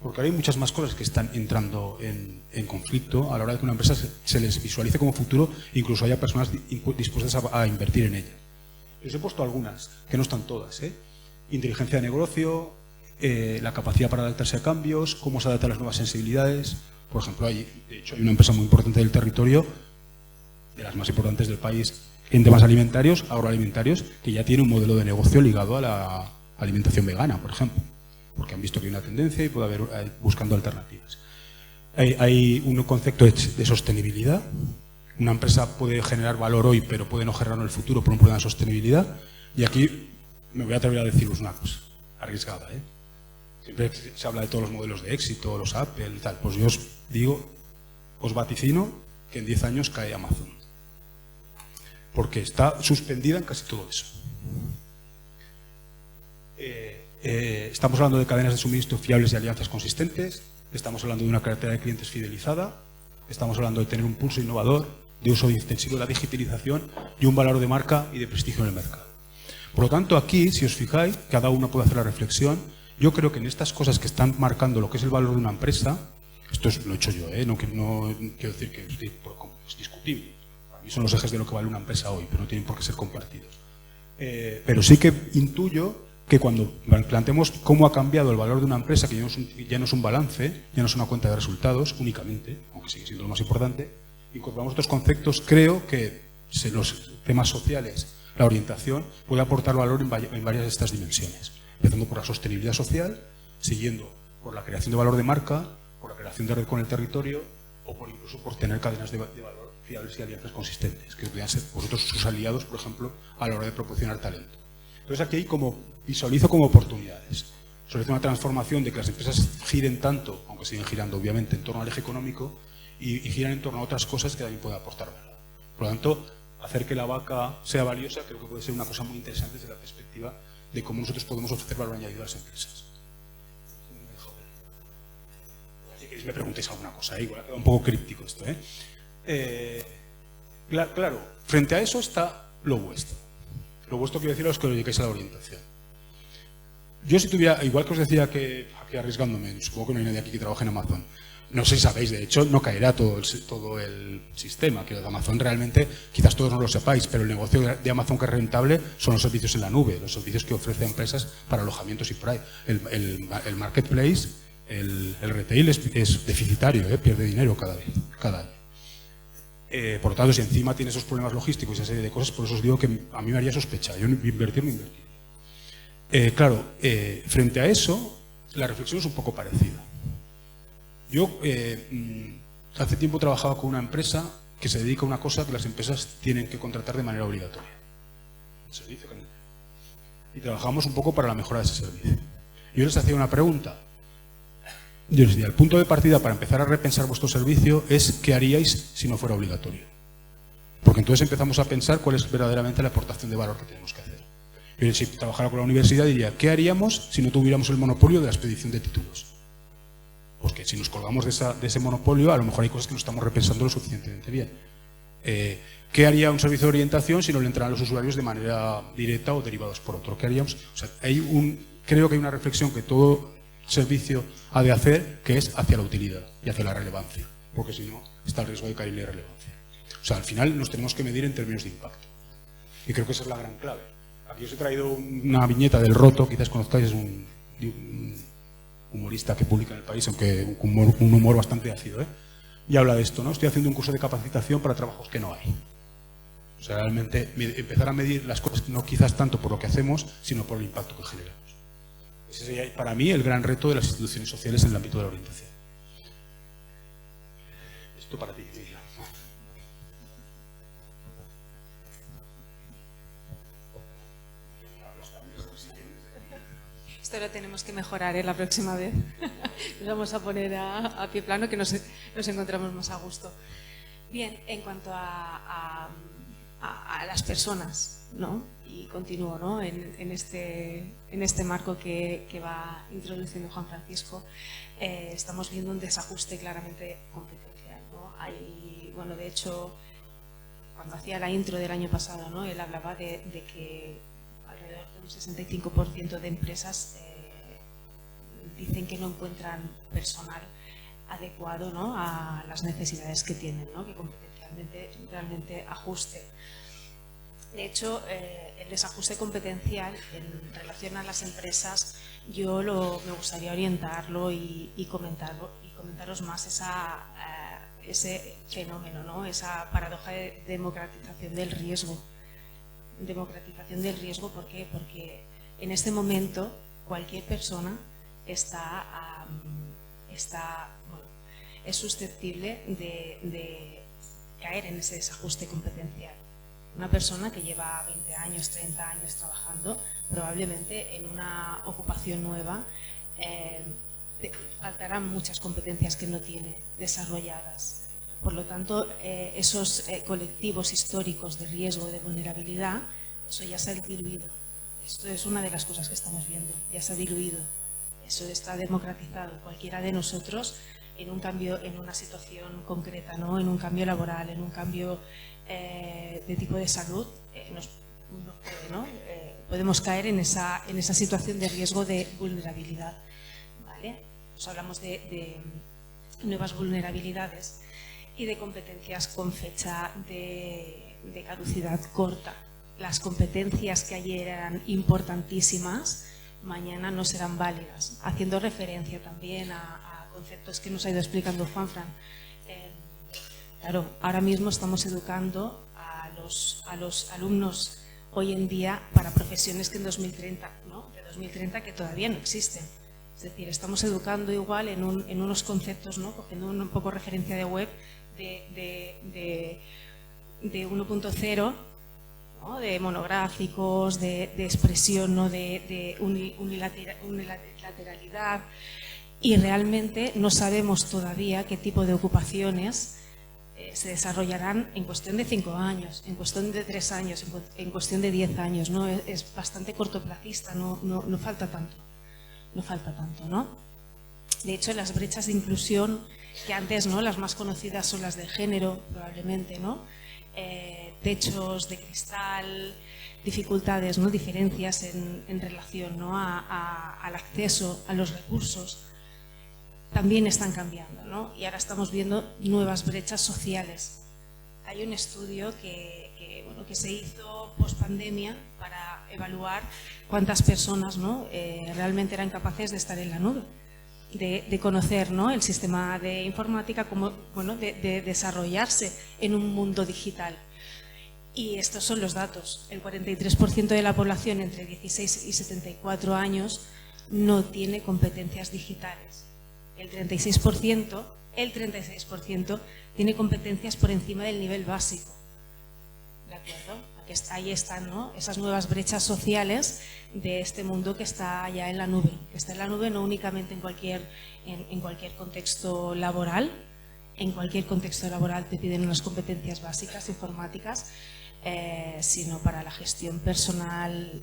Porque ahora hay muchas más cosas que están entrando en conflicto a la hora de que una empresa se les visualice como futuro, incluso haya personas dispuestas a invertir en ella. Les he puesto algunas, que no están todas, ¿eh? Inteligencia de negocio, la capacidad para adaptarse a cambios, cómo se adaptan las nuevas sensibilidades. Por ejemplo, de hecho hay una empresa muy importante del territorio, de las más importantes del país, en temas agroalimentarios, que ya tiene un modelo de negocio ligado a la alimentación vegana, por ejemplo. porque han visto que hay una tendencia y puede haber buscando alternativas. Hay un concepto de sostenibilidad. Una empresa puede generar valor hoy, pero puede no generarlo en el futuro por un problema de sostenibilidad. Y aquí me voy a atrever a deciros una cosa, arriesgada, ¿eh? Siempre se habla de todos los modelos de éxito, los Apple y tal. Pues yo os digo, os vaticino que en 10 años cae Amazon. Porque está suspendida en casi todo eso. Estamos hablando de cadenas de suministro fiables y alianzas consistentes. Estamos hablando de una cartera de clientes fidelizada. Estamos hablando de tener un pulso innovador, de uso intensivo de la digitalización y un valor de marca y de prestigio en el mercado. Por lo tanto, aquí, si os fijáis, cada uno puede hacer la reflexión. Yo creo que en estas cosas que están marcando lo que es el valor de una empresa, esto lo he hecho yo, no quiero decir que es discutible. Para mí son los ejes de lo que vale una empresa hoy, pero no tienen por qué ser compartidos. Pero sí que intuyo que cuando planteemos cómo ha cambiado el valor de una empresa, que ya no es un balance, ya no es una cuenta de resultados únicamente, aunque sigue siendo lo más importante, incorporamos otros conceptos, creo que los temas sociales, la orientación, puede aportar valor en varias de estas dimensiones. Empezando por la sostenibilidad social, siguiendo por la creación de valor de marca, por la creación de red con el territorio, o incluso por tener cadenas de valor fiables y alianzas consistentes, que podrían ser vosotros sus aliados, por ejemplo, a la hora de proporcionar talento. Entonces aquí visualizo como oportunidades. Sobre todo una transformación de que las empresas giren tanto, aunque siguen girando obviamente en torno al eje económico, y giran en torno a otras cosas que también pueden aportar valor. Por lo tanto, hacer que la vaca sea valiosa creo que puede ser una cosa muy interesante desde la perspectiva de cómo nosotros podemos ofrecer valor añadido a las empresas. Si queréis me preguntéis alguna cosa, igual ha quedado un poco críptico esto. Claro, frente a eso está lo vuestro. Lo vuestro quiero deciros que lo dediquéis a la orientación. Yo si tuviera, igual que os decía que aquí arriesgándome, supongo que no hay nadie aquí que trabaje en Amazon, no sé si sabéis, de hecho no caerá todo el sistema, que Amazon realmente, quizás todos no lo sepáis, pero el negocio de Amazon que es rentable son los servicios en la nube, los servicios que ofrece a empresas para alojamientos y por ahí. El marketplace, el retail es deficitario, pierde dinero cada año. Por lo tanto, si encima tiene esos problemas logísticos y esa serie de cosas, por eso os digo que a mí me haría sospechar. Yo invertir. Claro, frente a eso, la reflexión es un poco parecida. Yo hace tiempo trabajaba con una empresa que se dedica a una cosa que las empresas tienen que contratar de manera obligatoria. El servicio que y trabajamos un poco para la mejora de ese servicio. Yo les hacía una pregunta. Yo les decía, el punto de partida para empezar a repensar vuestro servicio es qué haríais si no fuera obligatorio. Porque entonces empezamos a pensar cuál es verdaderamente la aportación de valor que tenemos que hacer. Yo si trabajara con la universidad diría, ¿qué haríamos si no tuviéramos el monopolio de la expedición de títulos? Porque si nos colgamos de ese monopolio, a lo mejor hay cosas que no estamos repensando lo suficientemente bien. ¿Qué haría un servicio de orientación si no le entraran los usuarios de manera directa o derivados por otro? ¿Qué haríamos? O sea, creo que hay una reflexión que todo servicio ha de hacer, que es hacia la utilidad y hacia la relevancia, porque si no, está el riesgo de caer en la irrelevancia. O sea, al final nos tenemos que medir en términos de impacto. Y creo que esa es la gran clave. Aquí os he traído una viñeta del Roto, quizás conozcáis, es un humorista que publica en El País, aunque un humor bastante ácido, y habla de esto, ¿no? Estoy haciendo un curso de capacitación para trabajos que no hay. O sea, realmente empezar a medir las cosas, no quizás tanto por lo que hacemos, sino por el impacto que generamos. Ese sería para mí el gran reto de las instituciones sociales en el ámbito de la orientación. Esto para ti, Lidia. Esto lo tenemos que mejorar la próxima vez. Nos vamos a poner a pie plano, que nos encontramos más a gusto. Bien, en cuanto a las personas, ¿no? Y continúo, ¿no? en este marco que va introduciendo Juan Francisco, estamos viendo un desajuste claramente competencial, ¿no? Bueno, de hecho, cuando hacía la intro del año pasado, ¿no? Él hablaba de que alrededor de un 65% de empresas dicen que no encuentran personal adecuado, ¿no? A las necesidades que tienen, ¿no? Que competencialmente realmente ajuste. De hecho, el desajuste competencial en relación a las empresas, me gustaría orientarlo y comentaros más ese fenómeno, ¿no? Esa paradoja de democratización del riesgo. Democratización del riesgo, ¿por qué? Porque en este momento cualquier persona es susceptible de caer en ese desajuste competencial. Una persona que lleva 20 años, 30 años trabajando, probablemente en una ocupación nueva faltarán muchas competencias que no tiene desarrolladas. Por lo tanto, esos colectivos históricos de riesgo y de vulnerabilidad, eso ya se ha diluido. Esto es una de las cosas que estamos viendo, ya se ha diluido. Eso está democratizado. Cualquiera de nosotros, en un cambio, en una situación concreta, ¿no? En un cambio laboral, en un cambio de tipo de salud, podemos caer en esa situación de riesgo de vulnerabilidad. ¿Vale? Pues hablamos de nuevas vulnerabilidades y de competencias con fecha de caducidad corta. Las competencias que ayer eran importantísimas, mañana no serán válidas. Haciendo referencia también a conceptos que nos ha ido explicando Juanfran. Claro, ahora mismo estamos educando a los alumnos hoy en día para profesiones que en 2030, ¿no? De 2030 que todavía no existen. Es decir, estamos educando igual en unos conceptos, ¿no? Cogiendo un poco referencia de web de 1.0, ¿no? De monográficos, de expresión, ¿no? de unilateralidad, y realmente no sabemos todavía qué tipo de ocupaciones se desarrollarán en cuestión de 5 años, en cuestión de 3 años, en cuestión de 10 años, ¿no? Es bastante cortoplacista, no falta tanto. No falta tanto, ¿no? De hecho, las brechas de inclusión, que antes, ¿no? Las más conocidas son las de género, probablemente, ¿no? Techos de cristal, dificultades, ¿no? Diferencias en relación, ¿no? al acceso a los recursos, también están cambiando, ¿no? Y ahora estamos viendo nuevas brechas sociales. Hay un estudio que se hizo post-pandemia para evaluar cuántas personas, ¿no? Realmente eran capaces de estar en la nube, de conocer, ¿no? El sistema de informática, como, bueno, de desarrollarse en un mundo digital. Y estos son los datos. El 43% de la población entre 16 y 74 años no tiene competencias digitales. El 36% tiene competencias por encima del nivel básico. ¿De acuerdo? Ahí están, ¿no? Esas nuevas brechas sociales de este mundo que está ya en la nube. Que está en la nube no únicamente en cualquier contexto laboral. En cualquier contexto laboral te piden unas competencias básicas informáticas, sino para la gestión personal,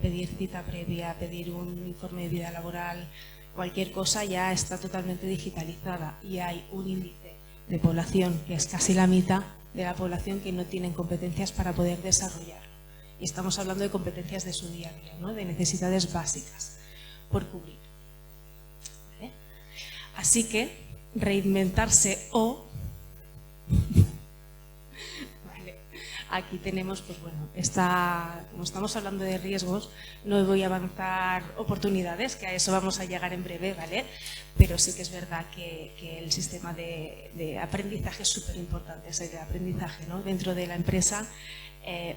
pedir cita previa, pedir un informe de vida laboral, cualquier cosa ya está totalmente digitalizada, y hay un índice de población que es casi la mitad de la población que no tienen competencias para poder desarrollar. Y estamos hablando de competencias de su día a día, ¿no? De necesidades básicas por cubrir. ¿Vale? Así que reinventarse o... Aquí tenemos, pues bueno, como estamos hablando de riesgos, no voy a avanzar oportunidades, que a eso vamos a llegar en breve, ¿vale? Pero sí que es verdad que el sistema de aprendizaje es súper importante, ese de aprendizaje, ¿no? Dentro de la empresa,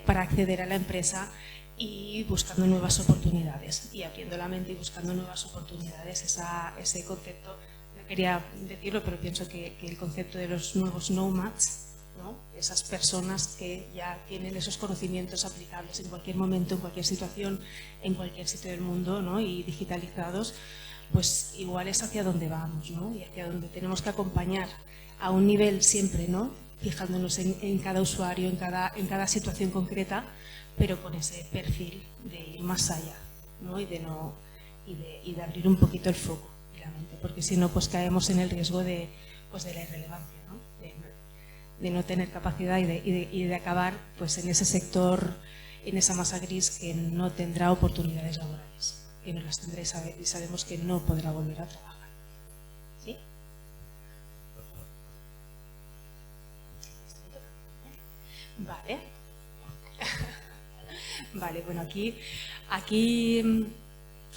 para acceder a la empresa y buscando nuevas oportunidades, y abriendo la mente y buscando nuevas oportunidades. Ese concepto, no quería decirlo, pero pienso que el concepto de los nuevos nomads, ¿no? Esas personas que ya tienen esos conocimientos aplicables en cualquier momento, en cualquier situación, en cualquier sitio del mundo, ¿no? Y digitalizados, pues igual es hacia donde vamos, ¿no? Y hacia donde tenemos que acompañar a un nivel siempre, ¿no? Fijándonos en cada usuario, en cada situación concreta, pero con ese perfil de ir más allá, ¿no? Y de abrir un poquito el foco y la mente, porque si no, pues caemos en el riesgo de la irrelevancia, ¿no? De no tener capacidad y de acabar, pues, en ese sector, en esa masa gris que no tendrá oportunidades laborales, que no las tendrá y sabemos que no podrá volver a trabajar. ¿Sí? Vale. Vale, bueno, aquí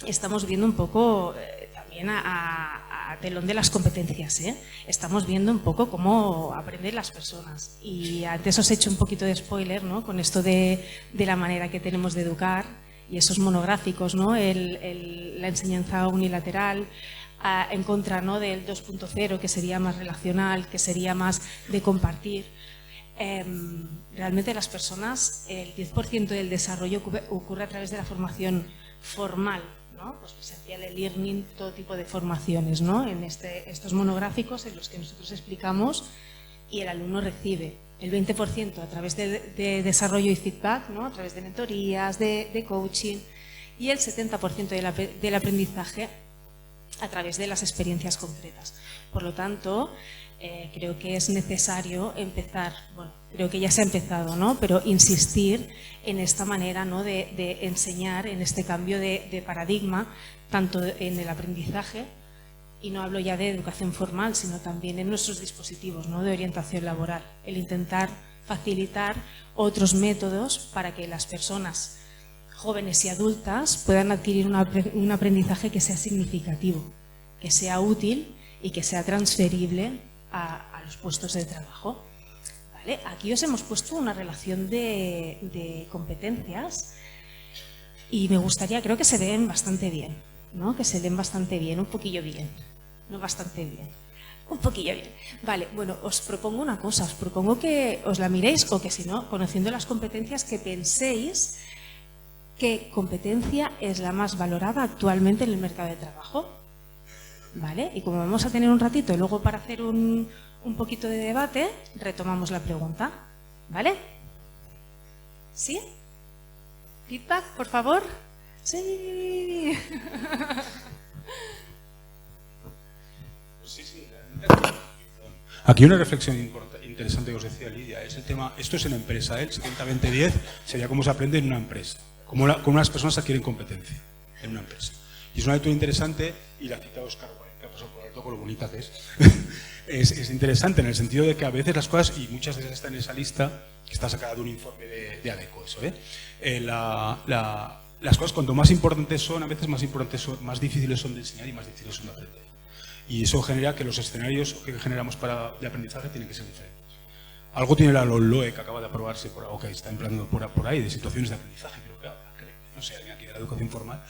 estamos viendo un poco también a telón de las competencias, ¿eh? Estamos viendo un poco cómo aprenden las personas. Y antes os he hecho un poquito de spoiler, ¿no? Con esto de la manera que tenemos de educar y esos monográficos, ¿no? La enseñanza unilateral, en contra, ¿no? del 2.0, que sería más relacional, que sería más de compartir. Realmente las personas, el 10% del desarrollo ocurre a través de la formación formal, ¿no? Pues presencial, el learning, todo tipo de formaciones, ¿no? En estos monográficos en los que nosotros explicamos y el alumno recibe. El 20% a través de desarrollo y feedback, ¿no? A través de mentorías, de coaching, y el 70% del aprendizaje a través de las experiencias concretas. Por lo tanto, creo que es necesario empezar, bueno, creo que ya se ha empezado, ¿no? Pero insistir en esta manera, ¿no? de enseñar, en este cambio de paradigma, tanto en el aprendizaje, y no hablo ya de educación formal, sino también en nuestros dispositivos, ¿no? de orientación laboral, el intentar facilitar otros métodos para que las personas jóvenes y adultas puedan adquirir un aprendizaje que sea significativo, que sea útil y que sea transferible a los puestos de trabajo. ¿Vale? Aquí os hemos puesto una relación de competencias y me gustaría, creo que se leen bastante bien, ¿no? Que se leen bastante bien, un poquillo bien, no bastante bien, un poquillo bien. Vale, bueno, os propongo una cosa, os propongo que os la miréis o que si no, conociendo las competencias, que penséis qué competencia es la más valorada actualmente en el mercado de trabajo. ¿Vale? Y como vamos a tener un ratito y luego para hacer un poquito de debate, retomamos la pregunta. ¿Vale? ¿Sí? ¿Feedback, por favor? Sí. Sí. Aquí una reflexión interesante que os decía Lidia, es el tema, esto es en empresa, el 70-20-10 sería cómo se aprende en una empresa, cómo las personas adquieren competencia en una empresa. Y es una lectura interesante, y la cita de Oscar, que ha pasado por alto con lo bonita que es. Es interesante en el sentido de que a veces las cosas, y muchas veces están en esa lista, que está sacada de un informe de ADECO, eso, las cosas cuanto más importantes son, a veces más difíciles son de enseñar y más difíciles son de aprender. Y eso genera que los escenarios que generamos de aprendizaje tienen que ser diferentes. Algo tiene la LOE que acaba de aprobarse, o que está empleando por ahí, de situaciones de aprendizaje, creo que no sé, alguien aquí de la educación formal,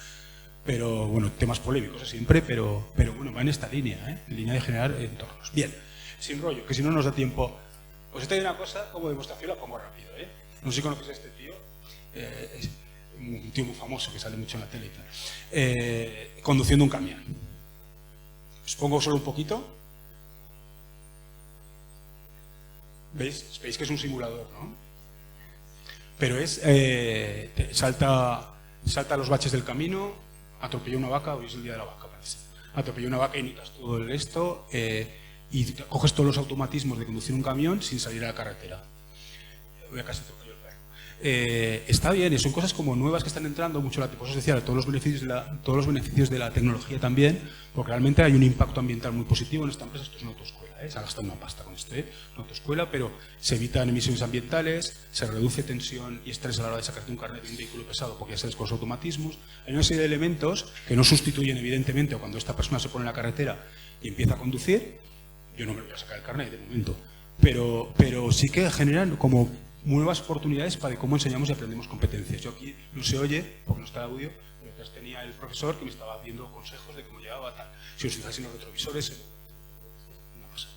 pero bueno, temas polémicos siempre, pero bueno, va en esta línea, en línea de generar entornos. Bien, sin rollo, que si no nos da tiempo. Os he traído una cosa, como demostración la pongo rápido, No sé si conocéis a este tío, es un tío muy famoso que sale mucho en la tele y tal, conduciendo un camión. Os pongo solo un poquito. ¿Veis? Veis que es un simulador, ¿no? Pero salta los baches del camino, atropella una vaca, hoy es el día de la vaca, parece. Atropella una vaca y notas todo el esto, y coges todos los automatismos de conducir un camión sin salir a la carretera. Voy a casi atropellar el perro. Está bien, y son cosas como nuevas que están entrando mucho, por eso decía, todos los beneficios de la tecnología también, porque realmente hay un impacto ambiental muy positivo en esta empresa. Esto es una autoescuela, se ha gastado una pasta con esto, una autoescuela, pero se evitan emisiones ambientales, se reduce tensión y estrés a la hora de sacarte un carnet de un vehículo pesado porque ya sabes con los automatismos. Hay una serie de elementos que no sustituyen evidentemente cuando esta persona se pone en la carretera y empieza a conducir. Yo no me voy a sacar el carnet de momento, pero sí que generan como nuevas oportunidades para cómo enseñamos y aprendemos competencias. Yo aquí no se oye, porque no está el audio, pero detrás tenía el profesor que me estaba dando consejos de cómo llegaba a tal. Si os fijáis en los retrovisores, una pasada,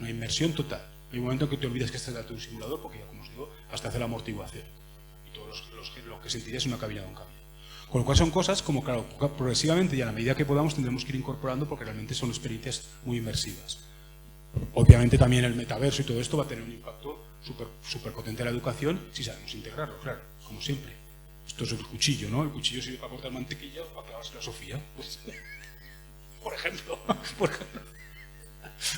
una inmersión total. Hay un momento en que te olvidas que estás delante de un simulador, porque ya, como os digo, hasta hace la amortiguación. Y todos lo que sentirías es una cabina de un camión. Con lo cual son cosas como, claro, progresivamente y a la medida que podamos tendremos que ir incorporando porque realmente son experiencias muy inmersivas. Obviamente también el metaverso y todo esto va a tener un impacto súper potente en la educación si sabemos integrarlo, claro, como siempre. Esto es el cuchillo, ¿no? El cuchillo sirve para cortar mantequilla o para clavarse la Sofía. Pues, por ejemplo.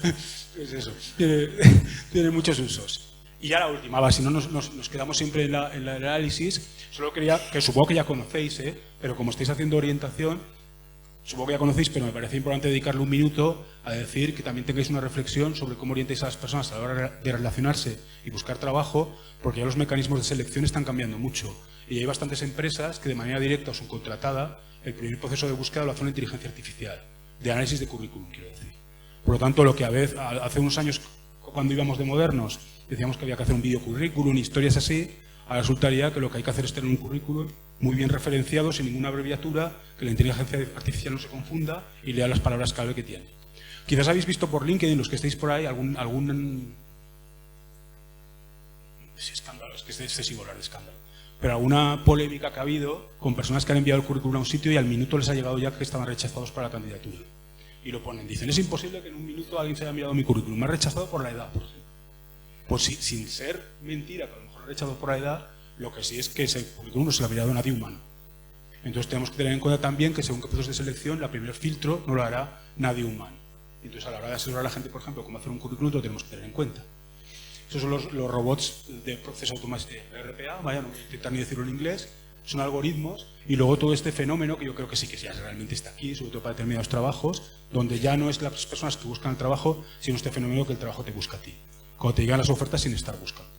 Pues eso, tiene muchos usos. Y ya la última, si no nos quedamos siempre en el análisis, solo quería, que supongo que ya conocéis, pero como estáis haciendo orientación, supongo que ya conocéis, pero me parece importante dedicarle un minuto a decir que también tengáis una reflexión sobre cómo orientáis a las personas a la hora de relacionarse y buscar trabajo, porque ya los mecanismos de selección están cambiando mucho. Y hay bastantes empresas que de manera directa o subcontratada, el primer proceso de búsqueda lo hace una inteligencia artificial, de análisis de currículum, quiero decir. Por lo tanto, lo que hace unos años, cuando íbamos de modernos, decíamos que había que hacer un video currículum, historias así, ahora resultaría que lo que hay que hacer es tener un currículum muy bien referenciado, sin ninguna abreviatura, que la inteligencia artificial no se confunda y lea las palabras clave que tiene. Quizás habéis visto por LinkedIn, los que estéis por ahí, algún escándalo, es que es excesivo hablar de escándalo, pero alguna polémica que ha habido con personas que han enviado el currículum a un sitio y al minuto les ha llegado ya que estaban rechazados para la candidatura. Y lo ponen, dicen, es imposible que en un minuto alguien se haya enviado mi currículum, me ha rechazado por la edad, por ejemplo. Pues sí, sin ser mentira, que a lo mejor ha rechazado por la edad, lo que sí es que ese currículum no se le ha enviado a nadie humano. Entonces tenemos que tener en cuenta también que según qué procesos de selección, la primer filtro no lo hará nadie humano. Entonces a la hora de asesorar a la gente, por ejemplo, cómo hacer un currículum, lo tenemos que tener en cuenta. Esos son los robots de proceso automático de RPA, vaya, no voy a intentar ni decirlo en inglés, son algoritmos, y luego todo este fenómeno que yo creo que sí que ya realmente está aquí, sobre todo para determinados trabajos, donde ya no es las personas que buscan el trabajo, sino este fenómeno que el trabajo te busca a ti, cuando te llegan las ofertas sin estar buscando.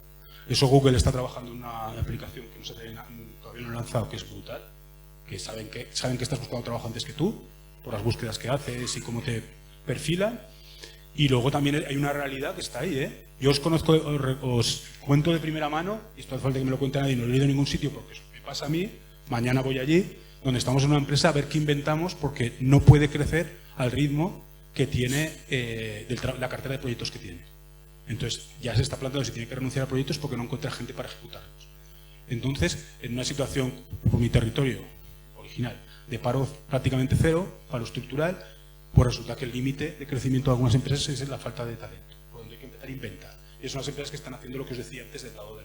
Eso Google está trabajando en una aplicación que todavía no han lanzado, que es brutal, que saben que estás buscando trabajo antes que tú, por las búsquedas que haces y cómo te perfilan. Y luego también hay una realidad que está ahí, ¿eh? Yo os conozco, os cuento de primera mano, y esto hace falta que me lo cuente nadie, no lo he leído en ningún sitio porque eso me pasa a mí, mañana voy allí, donde estamos en una empresa a ver qué inventamos porque no puede crecer al ritmo que tiene la cartera de proyectos que tiene. Entonces ya se está planteando si tiene que renunciar a proyectos porque no encuentra gente para ejecutarlos. Entonces, en una situación por mi territorio original de paro prácticamente cero, paro estructural, pues resulta que el límite de crecimiento de algunas empresas es la falta de talento, por donde hay que empezar a inventar. Y son las empresas que están haciendo lo que os decía antes del lado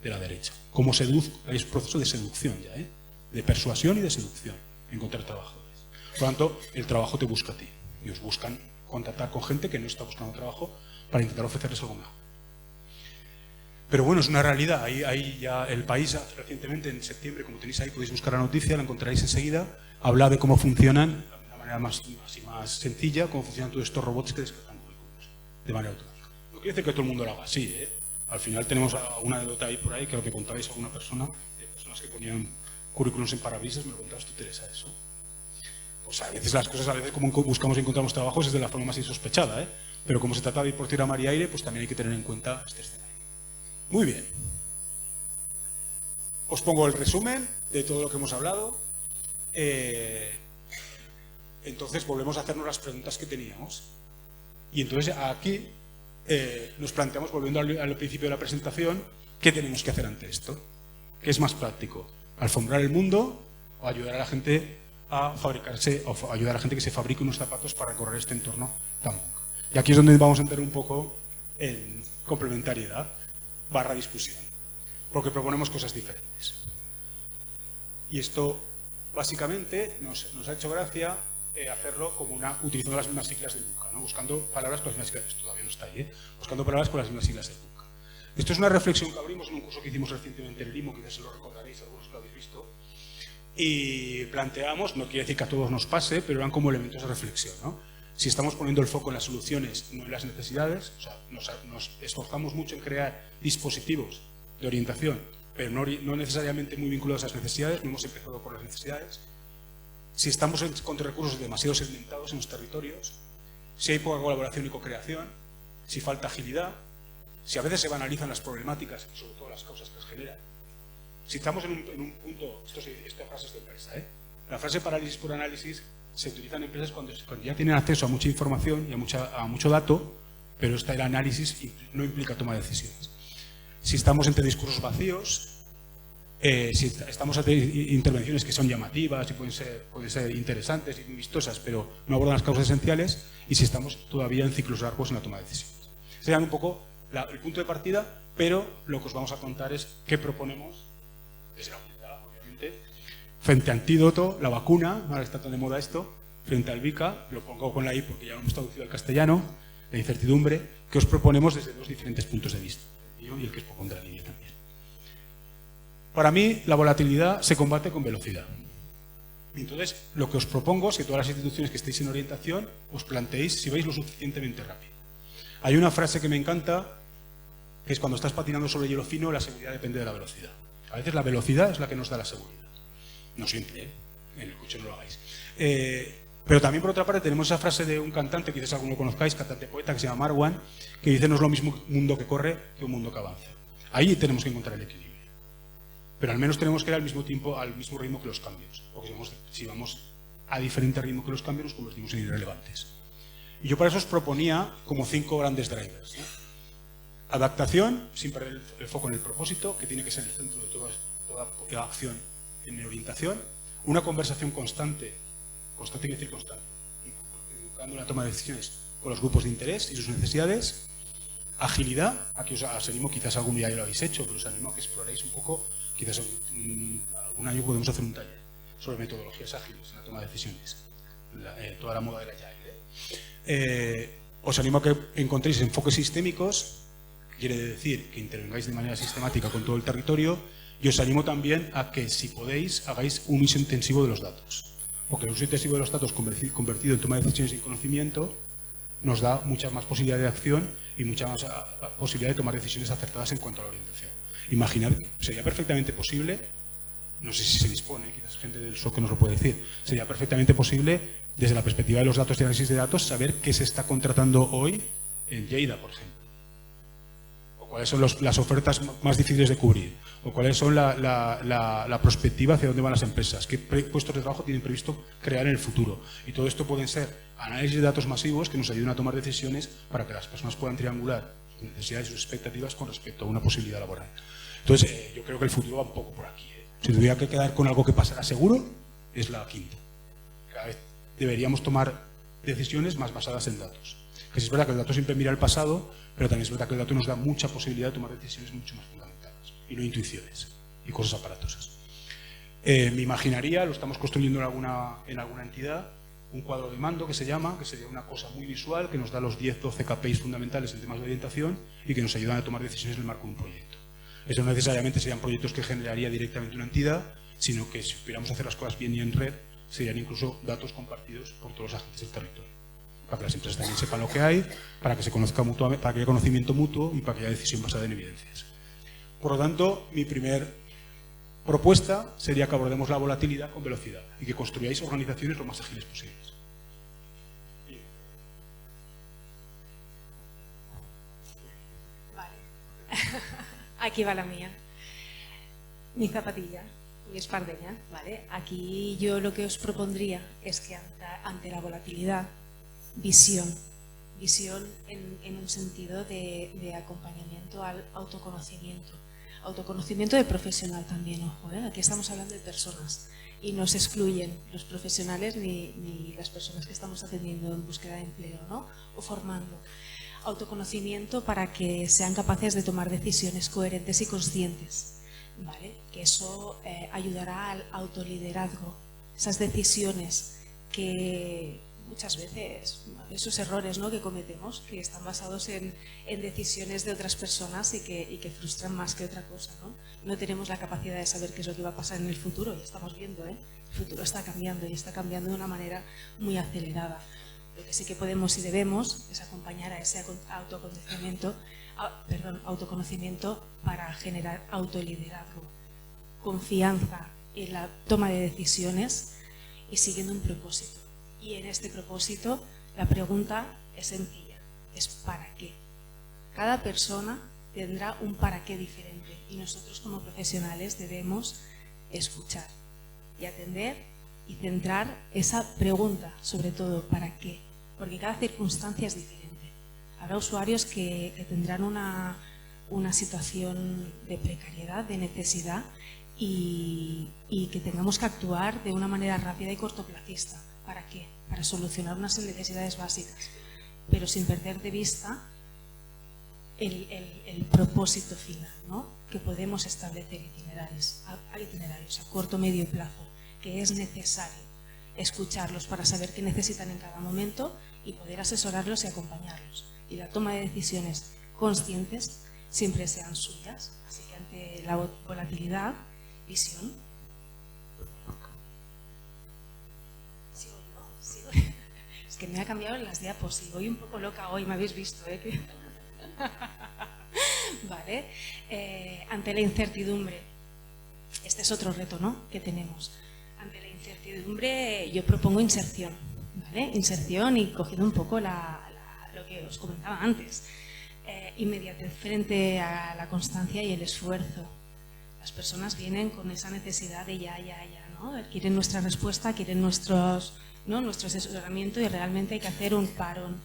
de la derecha. Como hay un proceso de seducción ya, ¿eh? De persuasión y de seducción, encontrar trabajadores. Por lo tanto, el trabajo te busca a ti. Y os buscan contactar con gente que no está buscando trabajo para intentar ofrecerles algo mejor. Pero bueno, es una realidad. Ahí ya el país, recientemente, en septiembre, como tenéis ahí, podéis buscar la noticia, la encontraréis enseguida, habla de cómo funcionan, de la manera más sencilla, cómo funcionan todos estos robots que descargan currículums de manera automática. No quiere decir que todo el mundo lo haga así, ¿eh? Al final tenemos una anécdota ahí por ahí, que lo que contabais a alguna persona, de personas que ponían currículums en parabrisas, me lo contabas tú, Teresa, eso. Pues a veces las cosas, como buscamos y encontramos trabajos, es de la forma más insospechada, ¿eh? Pero como se trata de ir por tierra, mar y aire, pues también hay que tener en cuenta este escenario. Muy bien. Os pongo el resumen de todo lo que hemos hablado. Entonces volvemos a hacernos las preguntas que teníamos. Y entonces aquí nos planteamos, volviendo al principio de la presentación, ¿qué tenemos que hacer ante esto? ¿Qué es más práctico? ¿Alfombrar el mundo o ayudar a la gente a fabricarse, o ayudar a la gente que se fabrique unos zapatos para recorrer este entorno tan bonito? Y aquí es donde vamos a entrar un poco en complementariedad / discusión, porque proponemos cosas diferentes. Y esto, básicamente, nos ha hecho gracia hacerlo como utilizando las mismas siglas del BUCA, ¿no? Buscando palabras con las mismas siglas, esto todavía no está ahí, buscando palabras con las mismas siglas del BUCA. Esto es una reflexión que abrimos en un curso que hicimos recientemente en el IMO, quizás se lo recordaréis, algunos lo habéis visto, y planteamos, no quiere decir que a todos nos pase, pero eran como elementos de reflexión, ¿no? Si estamos poniendo el foco en las soluciones, no en las necesidades, o sea, nos esforzamos mucho en crear dispositivos de orientación, pero no necesariamente muy vinculados a las necesidades, no hemos empezado por las necesidades. Si estamos con recursos demasiado segmentados en los territorios, si hay poca colaboración y co-creación, si falta agilidad, si a veces se banalizan las problemáticas, sobre todo las causas que las generan. Si estamos en un punto, esto frases de empresa, la frase parálisis por análisis se utiliza en empresas cuando ya tienen acceso a mucha información y a mucho dato, pero el análisis no implica toma de decisiones. Si estamos entre discursos vacíos, si estamos ante intervenciones que son llamativas y pueden ser interesantes y muy vistosas, pero no abordan las causas esenciales, y si estamos todavía en ciclos largos en la toma de decisiones. Serían un poco el punto de partida, pero lo que os vamos a contar es qué proponemos desde la unidad, obviamente, frente a antídoto, la vacuna, ahora está tan de moda esto, frente al VICA, lo pongo con la I porque ya lo hemos traducido al castellano, la incertidumbre, que os proponemos desde dos diferentes puntos de vista, yo y el que os propondrá Lidia también. Para mí, la volatilidad se combate con velocidad. Entonces, lo que os propongo es que todas las instituciones que estéis en orientación os planteéis si vais lo suficientemente rápido. Hay una frase que me encanta, que es cuando estás patinando sobre hielo fino, la seguridad depende de la velocidad. A veces la velocidad es la que nos da la seguridad. No siempre, en el coche no lo hagáis. Pero también, por otra parte, tenemos esa frase de un cantante, quizás alguno lo conozcáis, cantante poeta, que se llama Marwan, que dice: no es lo mismo un mundo que corre que un mundo que avanza. Ahí tenemos que encontrar el equilibrio. pero al menos tenemos que ir al mismo tiempo, al mismo ritmo que los cambios, porque si vamos a diferente ritmo que los cambios nos convertimos en irrelevantes. Y yo para eso os proponía como 5 grandes drivers, ¿no? Adaptación, sin perder el foco en el propósito, que tiene que ser el centro de toda acción en orientación. Una conversación constante quiere decir constante, educando la toma de decisiones con los grupos de interés y sus necesidades. Agilidad, aquí os animo, quizás algún día ya lo habéis hecho, pero os animo a que exploréis un poco, quizás un año podemos hacer un taller sobre metodologías ágiles en la toma de decisiones, toda la moda del Agile. Os animo a que encontréis enfoques sistémicos, que quiere decir que intervengáis de manera sistemática con todo el territorio, y os animo también a que, si podéis, hagáis un uso intensivo de los datos, porque el uso intensivo de los datos convertido en toma de decisiones y conocimiento nos da muchas más posibilidades de acción y mucha más posibilidad de tomar decisiones acertadas en cuanto a la orientación. Imaginar, sería perfectamente posible, no sé si se dispone, quizás gente del SOC nos lo puede decir, sería perfectamente posible, desde la perspectiva de los datos y análisis de datos, saber qué se está contratando hoy en Lleida, por ejemplo, o cuáles son las ofertas más difíciles de cubrir, o cuáles son la perspectiva hacia dónde van las empresas, qué puestos de trabajo tienen previsto crear en el futuro. Y todo esto pueden ser análisis de datos masivos que nos ayuden a tomar decisiones para que las personas puedan triangular sus necesidades y sus expectativas con respecto a una posibilidad laboral. Entonces, yo creo que el futuro va un poco por aquí. Si tuviera que quedar con algo que pasará seguro, es la quinta. Cada vez deberíamos tomar decisiones más basadas en datos. Que sí es verdad que el dato siempre mira al pasado, pero también es verdad que el dato nos da mucha posibilidad de tomar decisiones mucho más fundamentadas y no intuiciones y cosas aparatosas. Me imaginaría, lo estamos construyendo en alguna entidad, un cuadro de mando que se llama, que sería una cosa muy visual, que nos da los 10-12 KPIs fundamentales en temas de orientación y que nos ayudan a tomar decisiones en el marco de un proyecto. Eso no necesariamente serían proyectos que generaría directamente una entidad, sino que si pudiéramos hacer las cosas bien y en red, serían incluso datos compartidos por todos los agentes del territorio, para que las empresas también sepan lo que hay, para que se conozca mutuamente, para que haya conocimiento mutuo y para que haya decisión basada en evidencias. Por lo tanto, mi primer propuesta sería que abordemos la volatilidad con velocidad y que construyáis organizaciones lo más ágiles posibles. Vale. Aquí va la mía. Mi zapatilla, mi espardenya, ¿vale? Aquí yo lo que os propondría es que ante la volatilidad, visión en un sentido de acompañamiento al autoconocimiento. Autoconocimiento de profesional también, ojo, ¿eh? Aquí estamos hablando de personas y no se excluyen los profesionales ni las personas que estamos atendiendo en búsqueda de empleo, ¿no? O formando. Autoconocimiento para que sean capaces de tomar decisiones coherentes y conscientes, ¿vale? Que eso ayudará al autoliderazgo, esas decisiones que muchas veces, esos errores, ¿no?, que cometemos, que están basados en decisiones de otras personas y que frustran más que otra cosa, ¿no? No tenemos la capacidad de saber qué es lo que va a pasar en el futuro, ya estamos viendo, ¿eh? El futuro está cambiando y está cambiando de una manera muy acelerada. Lo que sí que podemos y debemos es acompañar a ese autoconocimiento para generar autoliderazgo, confianza en la toma de decisiones y siguiendo un propósito. Y en este propósito la pregunta es sencilla, es ¿para qué? Cada persona tendrá un para qué diferente y nosotros como profesionales debemos escuchar y atender y centrar esa pregunta, sobre todo ¿para qué? Porque cada circunstancia es diferente. Habrá usuarios que tendrán una situación de precariedad, de necesidad y que tengamos que actuar de una manera rápida y cortoplacista. ¿Para qué? Para solucionar unas necesidades básicas, pero sin perder de vista el propósito final, ¿no? Que podemos establecer itinerarios a corto o medio plazo, que es necesario escucharlos para saber qué necesitan en cada momento y poder asesorarlos y acompañarlos. Y la toma de decisiones conscientes siempre sean suyas. Así que ante la volatilidad, visión. ¿Sigo? Es que me ha cambiado en las diapos y voy un poco loca hoy, me habéis visto, ¿eh? Vale. Ante la incertidumbre, este es otro reto, ¿no?, que tenemos. Ante la incertidumbre yo propongo inserción, ¿vale? Inserción y cogiendo un poco lo que os comentaba antes. Inmediatez frente a la constancia y el esfuerzo. Las personas vienen con esa necesidad de ya, ¿no? Quieren nuestra respuesta, quieren nuestro asesoramiento y realmente hay que hacer un parón.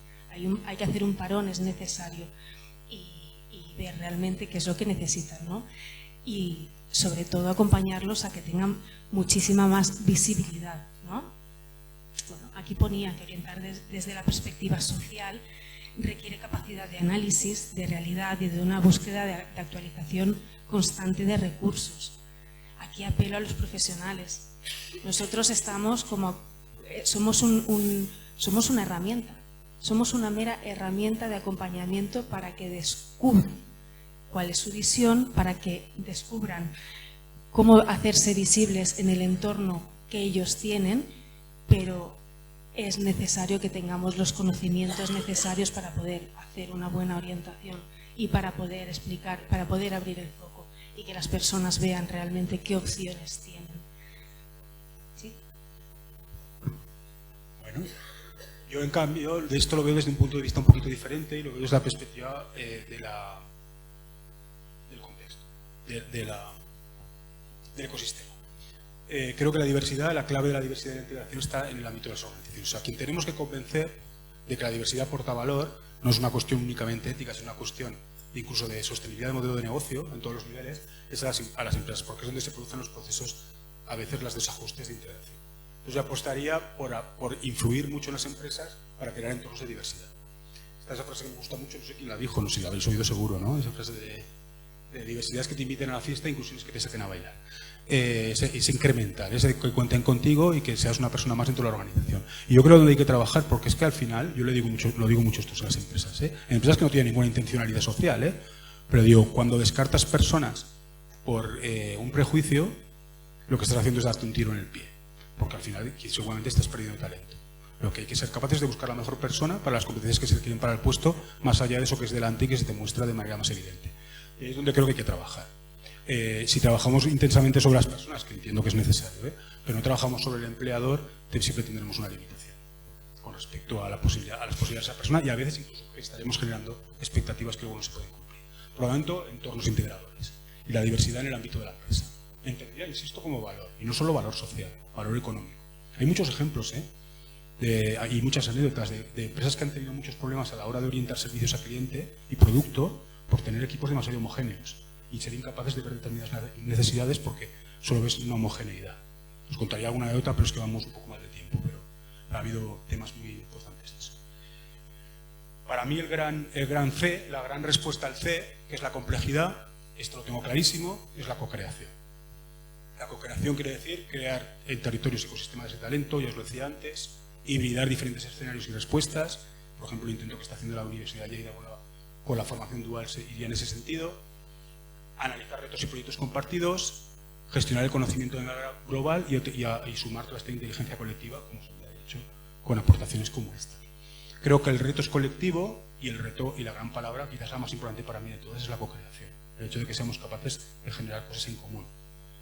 Hay que hacer un parón, es necesario. Y ver realmente qué es lo que necesitan, ¿no? Y sobre todo acompañarlos a que tengan muchísima más visibilidad, ¿no? Bueno, aquí ponía que orientar desde la perspectiva social requiere capacidad de análisis, de realidad y de una búsqueda de actualización constante de recursos. Aquí apelo a los profesionales. Nosotros estamos somos una herramienta, somos una mera herramienta de acompañamiento para que descubran cuál es su visión, para que descubran cómo hacerse visibles en el entorno que ellos tienen, pero es necesario que tengamos los conocimientos necesarios para poder hacer una buena orientación y para poder explicar, para poder abrir el foco y que las personas vean realmente qué opciones tienen. ¿Sí? Bueno, yo en cambio de esto lo veo desde un punto de vista un poquito diferente y lo veo desde la perspectiva del contexto, del ecosistema. Creo que la clave de la diversidad y la integración está en el ámbito de las organizaciones. O sea, quien tenemos que convencer de que la diversidad aporta valor no es una cuestión únicamente ética, es una cuestión incluso de sostenibilidad de modelo de negocio en todos los niveles, es a las empresas, porque es donde se producen los procesos, a veces los desajustes de integración. Entonces yo apostaría por influir mucho en las empresas para crear entornos de diversidad. Esta es la frase que me gusta mucho, no sé quién la dijo, no sé si la habéis oído seguro, ¿no? Esa frase de diversidades que te inviten a la fiesta, inclusiones que te saquen a bailar. Es incrementar, es que cuenten contigo y que seas una persona más dentro de la organización. Y yo creo que donde hay que trabajar, porque es que al final, yo lo digo mucho esto a las empresas, en empresas que no tienen ninguna intencionalidad social, pero digo, cuando descartas personas por un prejuicio, lo que estás haciendo es darte un tiro en el pie, porque al final seguramente estás perdiendo talento. Lo que hay que ser capaces de buscar la mejor persona para las competencias que se requieren para el puesto, más allá de eso que es delante y que se te muestra de manera más evidente. Es donde creo que hay que trabajar. Si trabajamos intensamente sobre las personas, que entiendo que es necesario, pero no trabajamos sobre el empleador, siempre tendremos una limitación con respecto a las posibilidades de esa persona y a veces incluso estaremos generando expectativas que luego no se pueden cumplir. Por lo tanto, entornos integradores y la diversidad en el ámbito de la empresa. Entendida, insisto, como valor, y no solo valor social, valor económico. Hay muchos ejemplos, y muchas anécdotas de empresas que han tenido muchos problemas a la hora de orientar servicios a cliente y producto por tener equipos demasiado homogéneos y ser incapaces de ver determinadas necesidades porque solo ves una homogeneidad. Os contaría alguna anécdota, pero es que vamos un poco más de tiempo, pero ha habido temas muy importantes de eso. Para mí el gran C, la gran respuesta al C, que es la complejidad, esto lo tengo clarísimo, es la co-creación. La co-creación quiere decir crear territorios y ecosistemas de talento, ya os lo decía antes, hibridar diferentes escenarios y respuestas. Por ejemplo, el intento que está haciendo la Universidad de Lleida con la formación dual iría en ese sentido. Analizar retos y proyectos compartidos, gestionar el conocimiento global y sumar toda esta inteligencia colectiva, como se había dicho, con aportaciones como esta. Creo que el reto es colectivo y el reto y la gran palabra, quizás la más importante para mí de todas, es la co-creación. El hecho de que seamos capaces de generar cosas en común.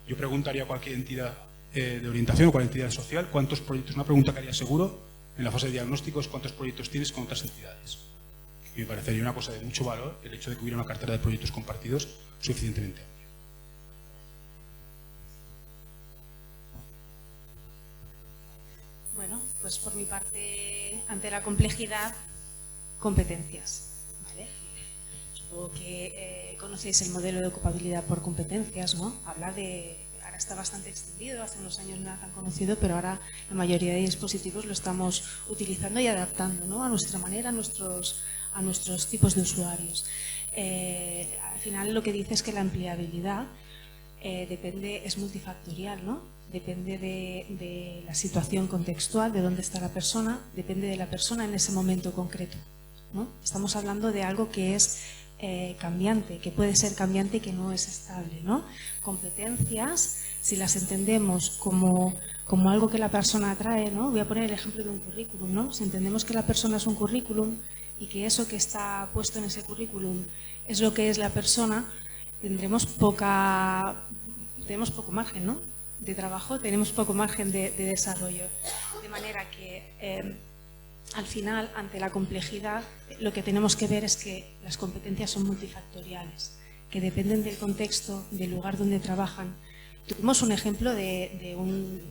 Yo preguntaría a cualquier entidad de orientación o cualquier entidad social cuántos proyectos, una pregunta que haría seguro en la fase de diagnóstico es cuántos proyectos tienes con otras entidades. Y me parecería una cosa de mucho valor el hecho de que hubiera una cartera de proyectos compartidos suficientemente amplia. Bueno, pues por mi parte, ante la complejidad, competencias. ¿Vale? Supongo que conocéis el modelo de ocupabilidad por competencias, ¿no? Ahora está bastante extendido, hace unos años no era tan conocido, pero ahora la mayoría de dispositivos lo estamos utilizando y adaptando, ¿no? A nuestra manera, a nuestros tipos de usuarios. Al final lo que dice es que la empleabilidad es multifactorial, ¿no? Depende de la situación contextual, de dónde está la persona, depende de la persona en ese momento concreto, ¿no? Estamos hablando de algo que es cambiante, que puede ser cambiante y que no es estable, ¿no? Competencias, si las entendemos como algo que la persona trae, ¿no? Voy a poner el ejemplo de un currículum, ¿no? Si entendemos que la persona es un currículum y que eso que está puesto en ese currículum es lo que es la persona, tenemos poco margen, ¿no? De trabajo, tenemos poco margen de desarrollo. De manera que al final, ante la complejidad, lo que tenemos que ver es que las competencias son multifactoriales que dependen del contexto, del lugar donde trabajan. Tuvimos un ejemplo de un,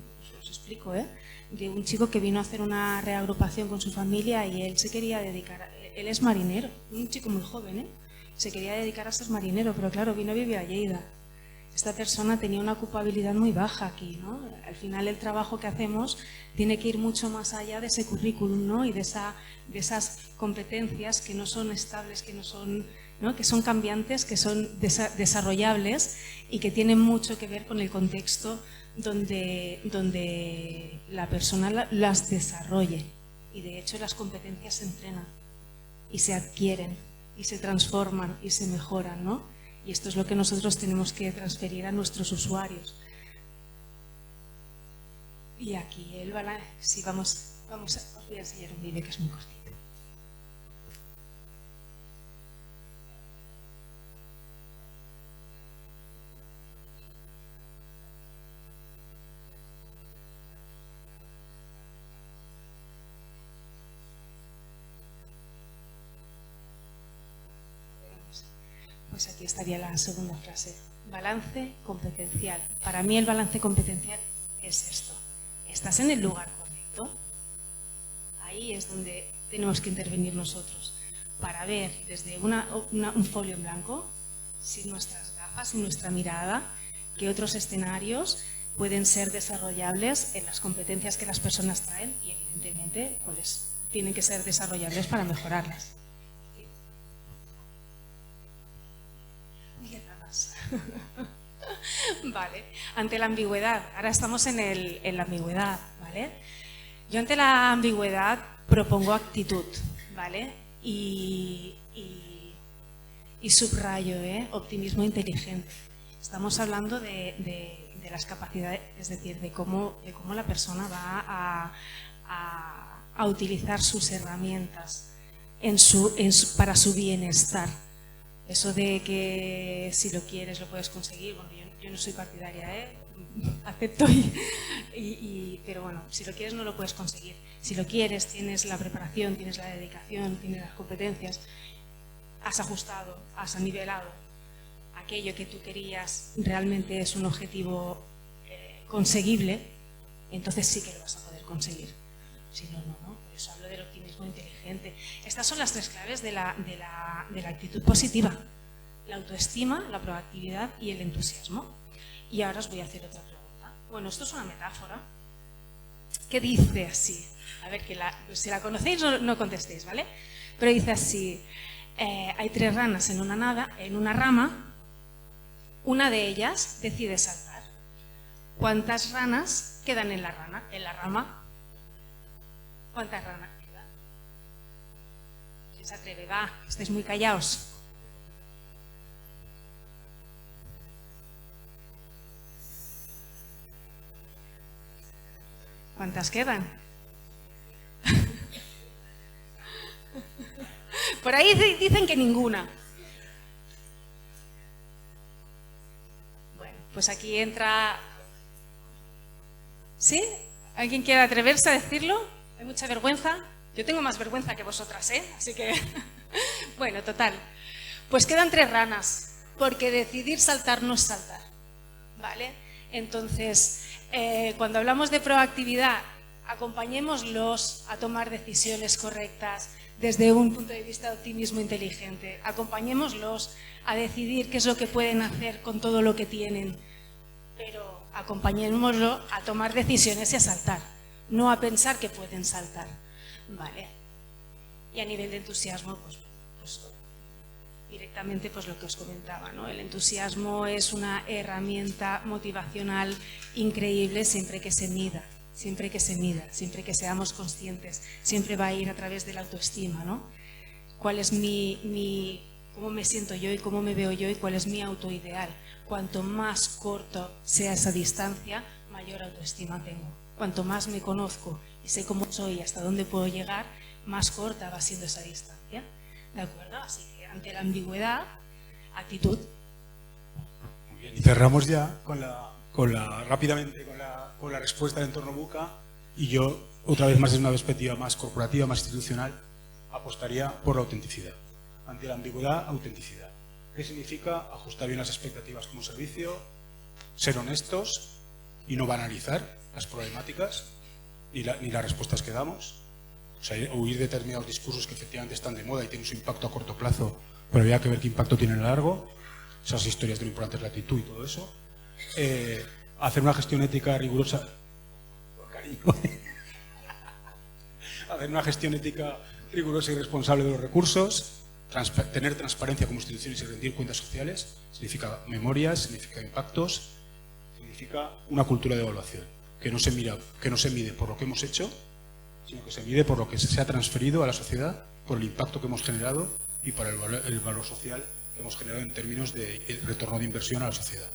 os explico, de un chico que vino a hacer una reagrupación con su familia y él se quería dedicar, él es marinero, un chico muy joven, se quería dedicar a ser marinero, pero claro, vino a vivir a Lleida. Esta persona tenía una ocupabilidad muy baja aquí, ¿no? Al final el trabajo que hacemos tiene que ir mucho más allá de ese currículum, ¿no? Y de esas competencias que no son estables, que no son, ¿no? Que son cambiantes, que son desarrollables y que tienen mucho que ver con el contexto donde la persona las desarrolle. Y de hecho las competencias se entrenan y se adquieren y se transforman y se mejoran, ¿no? Y esto es lo que nosotros tenemos que transferir a nuestros usuarios. Y aquí el balance, sí, os voy a enseñar un vídeo que es muy cortito. Pues aquí estaría la segunda frase. Balance competencial. Para mí el balance competencial es esto. ¿Estás en el lugar correcto? Ahí es donde tenemos que intervenir nosotros para ver desde un folio en blanco, sin nuestras gafas, sin nuestra mirada, qué otros escenarios pueden ser desarrollables en las competencias que las personas traen y evidentemente cuáles tienen que ser desarrollables para mejorarlas. Vale, ante la ambigüedad, ahora estamos en la ambigüedad, ¿vale? Yo ante la ambigüedad propongo actitud, ¿vale? Y subrayo, optimismo inteligente. Estamos hablando de las capacidades, es decir, de cómo la persona va a utilizar sus herramientas para su bienestar. Eso de que si lo quieres lo puedes conseguir, bueno, yo no soy partidaria, acepto, pero bueno, si lo quieres no lo puedes conseguir. Si lo quieres, tienes la preparación, tienes la dedicación, tienes las competencias, has ajustado, has nivelado, aquello que tú querías realmente es un objetivo conseguible, entonces sí que lo vas a poder conseguir. Si no, no. Por eso hablo del optimismo inteligente. Estas son las tres claves de la actitud positiva. La autoestima, la proactividad y el entusiasmo. Y ahora os voy a hacer otra pregunta. Bueno, esto es una metáfora que dice así. A ver, si la conocéis no contestéis, ¿vale? Pero dice así. Hay 3 ranas en una rama. Una de ellas decide saltar. ¿Cuántas ranas quedan en la rama? ¿Cuántas ranas quedan? ¿Quién se atreve? Va, estáis muy callados. ¿Cuántas quedan? Por ahí dicen que ninguna. Bueno, pues aquí entra... ¿Sí? ¿Alguien quiere atreverse a decirlo? ¿Hay mucha vergüenza? Yo tengo más vergüenza que vosotras, así que... Bueno, total. Pues quedan 3 ranas, porque decidir saltar no es saltar, ¿vale? Entonces, cuando hablamos de proactividad, acompañémoslos a tomar decisiones correctas desde un punto de vista de optimismo inteligente. Acompañémoslos a decidir qué es lo que pueden hacer con todo lo que tienen, pero acompañémoslo a tomar decisiones y a saltar, no a pensar que pueden saltar, ¿vale? Y a nivel de entusiasmo, pues directamente pues lo que os comentaba, ¿no? El entusiasmo es una herramienta motivacional increíble siempre que se mida, siempre que seamos conscientes, siempre va a ir a través de la autoestima, ¿no? ¿Cuál es cómo me siento yo y cómo me veo yo y cuál es mi autoideal? Cuanto más corto sea esa distancia, mayor autoestima tengo. Cuanto más me conozco y sé cómo soy y hasta dónde puedo llegar, más corta va siendo esa distancia. ¿De acuerdo? Así que ante la ambigüedad, actitud. Muy bien. Y cerramos ya rápidamente con la respuesta del entorno Buca, y yo, otra vez más desde una perspectiva más corporativa, más institucional, apostaría por la autenticidad. Ante la ambigüedad, autenticidad. ¿Qué significa ajustar bien las expectativas como servicio, ser honestos y no banalizar las problemáticas ni las respuestas que damos? O sea, huir de determinados discursos que efectivamente están de moda y tienen su impacto a corto plazo, pero habría que ver qué impacto tienen a largo, esas historias de lo importante es la actitud y todo eso. Hacer una gestión ética rigurosa, hacer una gestión ética rigurosa y responsable de los recursos, tener transparencia como instituciones y rendir cuentas sociales, significa memorias, significa impactos, significa una cultura de evaluación, que no se mide por lo que hemos hecho, sino que se mide por lo que se ha transferido a la sociedad, por el impacto que hemos generado y por el valor social que hemos generado en términos de retorno de inversión a la sociedad.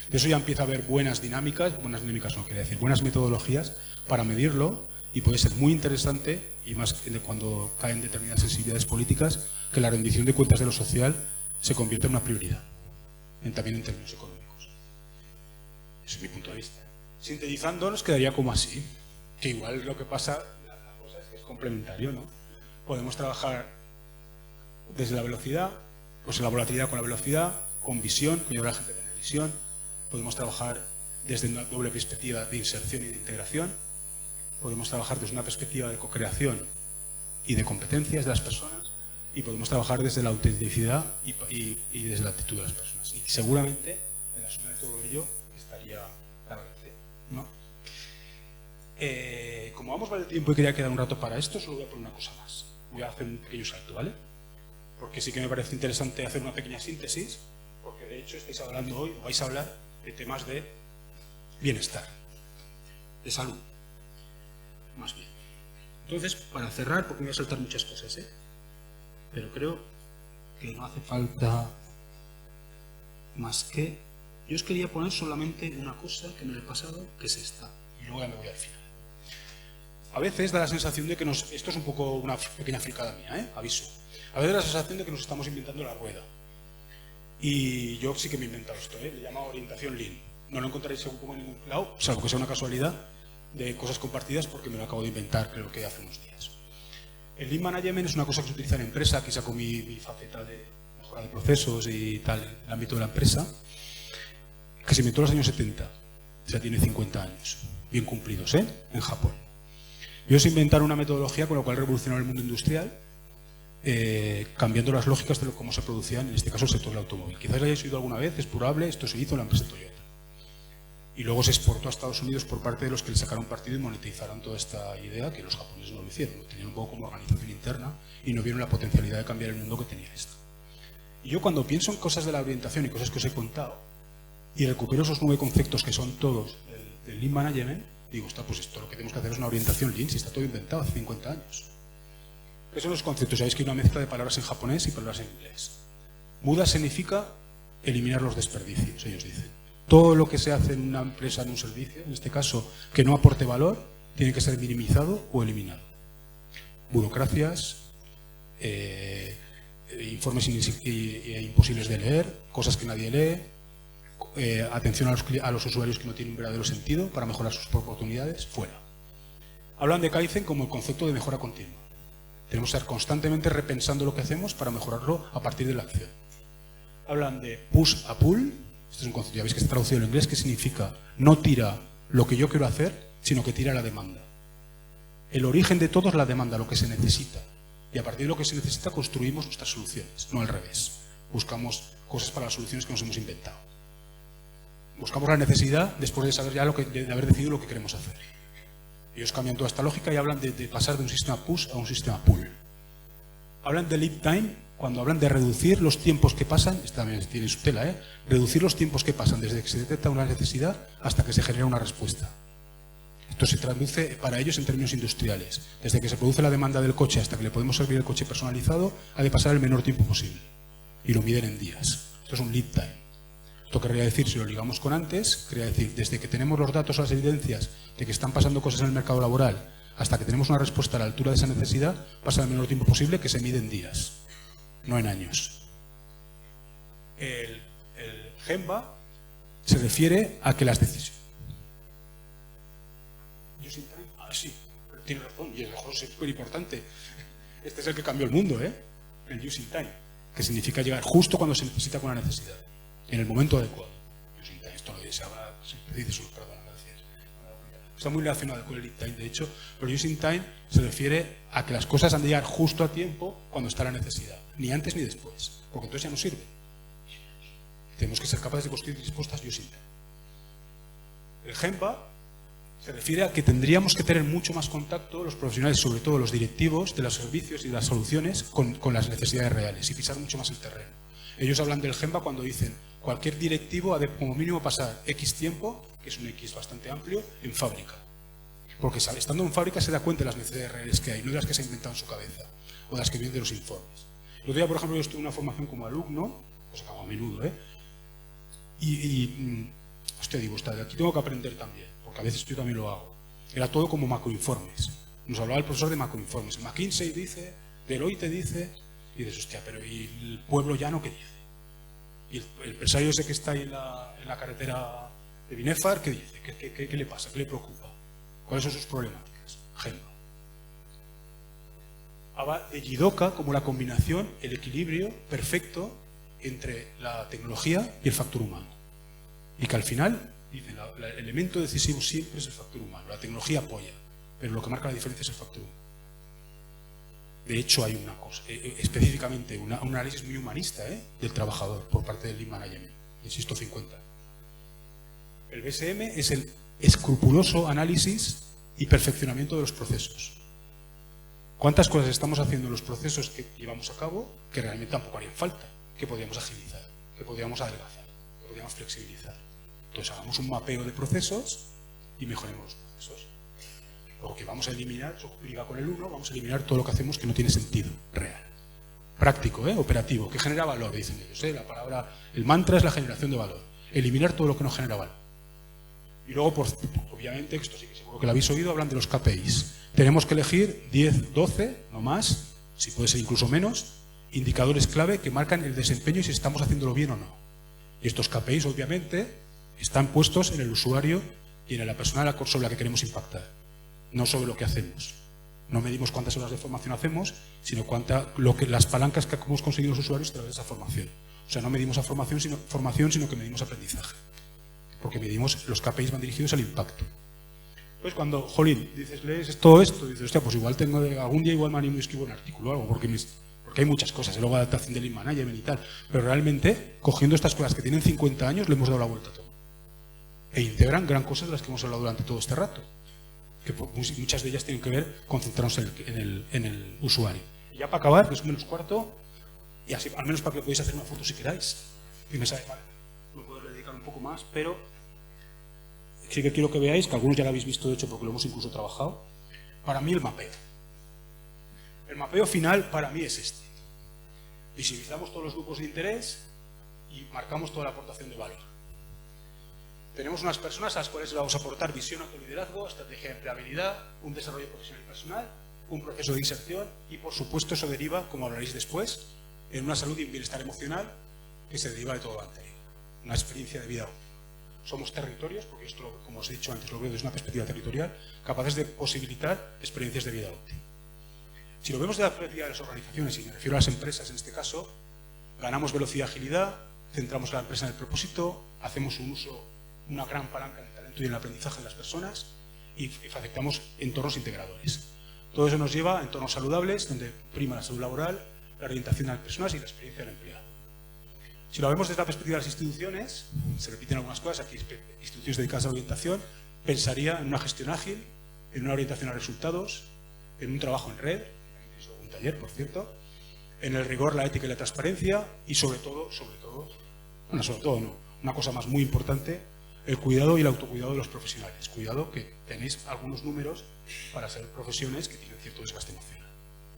De eso ya empieza a haber buenas dinámicas no quería decir, buenas metodologías para medirlo, y puede ser muy interesante, y más cuando caen determinadas sensibilidades políticas, que la rendición de cuentas de lo social se convierta en una prioridad, también en términos económicos. Ese es mi punto de vista. Sintetizando, nos quedaría como así, que igual lo que pasa, la cosa es que es complementario, ¿no? Podemos trabajar desde la velocidad, pues la volatilidad con la velocidad, con visión, con llevar a la gente a tener visión. Podemos trabajar desde una doble perspectiva de inserción y de integración. Podemos trabajar desde una perspectiva de co-creación y de competencias de las personas. Y podemos trabajar desde la autenticidad y desde la actitud de las personas. Y seguramente en la suma de todo ello estaría la balance, ¿no? Como vamos mal de tiempo y quería quedar un rato para esto, solo voy a poner una cosa más. Voy a hacer un pequeño salto, ¿vale? Porque sí que me parece interesante hacer una pequeña síntesis, porque de hecho estáis hablando hoy, o vais a hablar de temas de bienestar, de salud, más bien. Entonces, para cerrar, porque me voy a saltar muchas cosas, pero creo que no hace falta más que... Yo os quería poner solamente una cosa que me he pasado, que es esta, y luego ya me voy al final. A veces da la sensación de que esto es un poco una pequeña fricada mía, aviso. A veces da la sensación de que nos estamos inventando la rueda. Y yo sí que me he inventado esto, le llamo orientación Lean. No lo encontraréis seguro en ningún lado, salvo que sea una casualidad de cosas compartidas, porque me lo acabo de inventar, creo que hace unos días. El Lean Management es una cosa que se utiliza en empresa, aquí saco mi faceta de mejora de procesos y tal, en el ámbito de la empresa, que se inventó en los años 70, o sea, tiene 50 años, bien cumplidos, en Japón. Ellos inventaron una metodología con la cual revolucionaron el mundo industrial, cambiando las lógicas de cómo se producían, en este caso, el sector del automóvil. Quizás lo hayáis oído alguna vez, es probable, esto se hizo en la empresa Toyota. Y luego se exportó a Estados Unidos por parte de los que le sacaron partido y monetizaron toda esta idea, que los japoneses no lo hicieron, lo tenían un poco como organización interna y no vieron la potencialidad de cambiar el mundo que tenía esto. Y yo cuando pienso en cosas de la orientación y cosas que os he contado, y recupero esos 9 conceptos que son todos del Lean Management, digo, pues esto lo que tenemos que hacer es una orientación Lean, si está todo inventado hace 50 años. ¿Qué son los conceptos? Sabéis que hay una mezcla de palabras en japonés y palabras en inglés. Muda significa eliminar los desperdicios, ellos dicen. Todo lo que se hace en una empresa, en un servicio, en este caso, que no aporte valor, tiene que ser minimizado o eliminado. Burocracias, informes imposibles de leer, cosas que nadie lee, atención a los usuarios que no tienen un verdadero sentido para mejorar sus oportunidades, fuera. Hablan de Kaizen como el concepto de mejora continua. Tenemos que estar constantemente repensando lo que hacemos para mejorarlo a partir de la acción. Hablan de push a pull, este es un concepto, ya veis que está traducido en inglés, que significa no tira lo que yo quiero hacer, sino que tira la demanda. El origen de todo es la demanda, lo que se necesita. Y a partir de lo que se necesita construimos nuestras soluciones, no al revés. Buscamos cosas para las soluciones que nos hemos inventado. Buscamos la necesidad después de saber ya de haber decidido lo que queremos hacer. Ellos cambian toda esta lógica y hablan de pasar de un sistema push a un sistema pull. Hablan de lead time cuando hablan de reducir los tiempos que pasan, esto también tiene su tela, reducir los tiempos que pasan desde que se detecta una necesidad hasta que se genera una respuesta. Esto se traduce para ellos en términos industriales. Desde que se produce la demanda del coche hasta que le podemos servir el coche personalizado, ha de pasar el menor tiempo posible. Y lo miden en días. Esto es un lead time. Esto querría decir, si lo ligamos con antes, querría decir, desde que tenemos los datos o las evidencias de que están pasando cosas en el mercado laboral hasta que tenemos una respuesta a la altura de esa necesidad, pasa el menor tiempo posible, que se mide en días, no en años. El Gemba se refiere a que las decisiones... Sí, pero tiene razón, y es súper importante. Este es el que cambió el mundo, el using time. que significa llegar justo cuando se necesita con la necesidad, en el momento adecuado. Esto lo dice ahora, se dice solo, perdón, gracias. Está muy relacionado con el lead time, de hecho, pero using time se refiere a que las cosas han de llegar justo a tiempo cuando está la necesidad, ni antes ni después, porque entonces ya no sirve. Tenemos que ser capaces de construir respuestas using time. El Gemba se refiere a que tendríamos que tener mucho más contacto los profesionales, sobre todo los directivos de los servicios y de las soluciones, con las necesidades reales y pisar mucho más el terreno. Ellos hablan del Gemba cuando dicen cualquier directivo ha de como mínimo pasar X tiempo, que es un X bastante amplio, en fábrica. Porque estando en fábrica se da cuenta de las necesidades reales que hay, no de las que se ha inventado en su cabeza o de las que vienen de los informes. El otro día, por ejemplo, yo estuve en una formación como alumno, cosa que hago a menudo, hostia, digo, de aquí tengo que aprender también, porque a veces yo también lo hago. Era todo como macroinformes. Nos hablaba el profesor de macroinformes. McKinsey dice, Deloitte dice, y dices, hostia, pero ¿y el pueblo llano qué dice? Y el empresario ese que está ahí en la carretera de Binefar, ¿qué dice? ¿Qué le pasa? ¿Qué le preocupa? ¿Cuáles son sus problemáticas? Gemba. Habla de Jidoka como la combinación, el equilibrio perfecto entre la tecnología y el factor humano. Y que al final, dicen, el elemento decisivo siempre es el factor humano. La tecnología apoya, pero lo que marca la diferencia es el factor humano. De hecho, hay una cosa, específicamente un análisis muy humanista del trabajador por parte del Lean Management. Insisto, 50. El BSM es el escrupuloso análisis y perfeccionamiento de los procesos. ¿Cuántas cosas estamos haciendo en los procesos que llevamos a cabo que realmente tampoco harían falta? Que podríamos agilizar, que podríamos adelgazar, que podríamos flexibilizar. Entonces hagamos un mapeo de procesos y mejoremos los procesos. Porque vamos a eliminar, eso liga con el 1, vamos a eliminar todo lo que hacemos que no tiene sentido real. Práctico, operativo, que genera valor, dicen ellos. La palabra, el mantra es la generación de valor. Eliminar todo lo que no genera valor. Y luego, obviamente, esto sí que seguro que lo habéis oído, hablan de los KPIs. Tenemos que elegir 10, 12, no más, si puede ser incluso menos, indicadores clave que marcan el desempeño y si estamos haciéndolo bien o no. Y estos KPIs, obviamente, están puestos en el usuario y en la persona sobre la que queremos impactar, no sobre lo que hacemos. No medimos cuántas horas de formación hacemos, sino las palancas que hemos conseguido los usuarios a través de esa formación. O sea, no medimos a formación, sino que medimos aprendizaje. Porque medimos, los KPIs van dirigidos al impacto. Pues cuando, jolín, dices, lees todo esto, dices, hostia, pues igual algún día igual me animo y escribo un artículo o algo, porque hay muchas cosas, luego adaptación del Lean Management y tal, pero realmente, cogiendo estas cosas que tienen 50 años, le hemos dado la vuelta a todo. E integran gran cosas de las que hemos hablado durante todo este rato, que muchas de ellas tienen que ver con centrarnos en el usuario. Y ya para acabar, que es menos cuarto, y así, al menos para que podáis hacer una foto si queráis, y me sale, vale, no puedo dedicar un poco más, pero sí que quiero que veáis, que algunos ya lo habéis visto de hecho porque lo hemos incluso trabajado, para mí el mapeo. El mapeo final para mí es este. Visibilizamos todos los grupos de interés y marcamos toda la aportación de valor. Tenemos unas personas a las cuales le vamos a aportar visión, autoliderazgo, estrategia de empleabilidad, un desarrollo profesional y personal, un proceso de inserción y, por supuesto, eso deriva, como hablaréis después, en una salud y un bienestar emocional que se deriva de todo lo anterior. Una experiencia de vida óptima. Somos territorios, porque esto, como os he dicho antes, lo veo desde una perspectiva territorial, capaces de posibilitar experiencias de vida óptima. Si lo vemos de la perspectiva de las organizaciones, y me refiero a las empresas en este caso, ganamos velocidad y agilidad, centramos a la empresa en el propósito, hacemos un uso, una gran palanca en el talento y en el aprendizaje de las personas y facilitamos entornos integradores. Todo eso nos lleva a entornos saludables, donde prima la salud laboral, la orientación a las personas y la experiencia del empleado. Si lo vemos desde la perspectiva de las instituciones, se repiten algunas cosas, aquí instituciones dedicadas a la orientación, pensaría en una gestión ágil, en una orientación a resultados, en un trabajo en red, un taller, por cierto, en el rigor, la ética y la transparencia y sobre todo no, una cosa más muy importante, el cuidado y el autocuidado de los profesionales. Cuidado que tenéis algunos números para ser profesiones que tienen cierto desgaste emocional.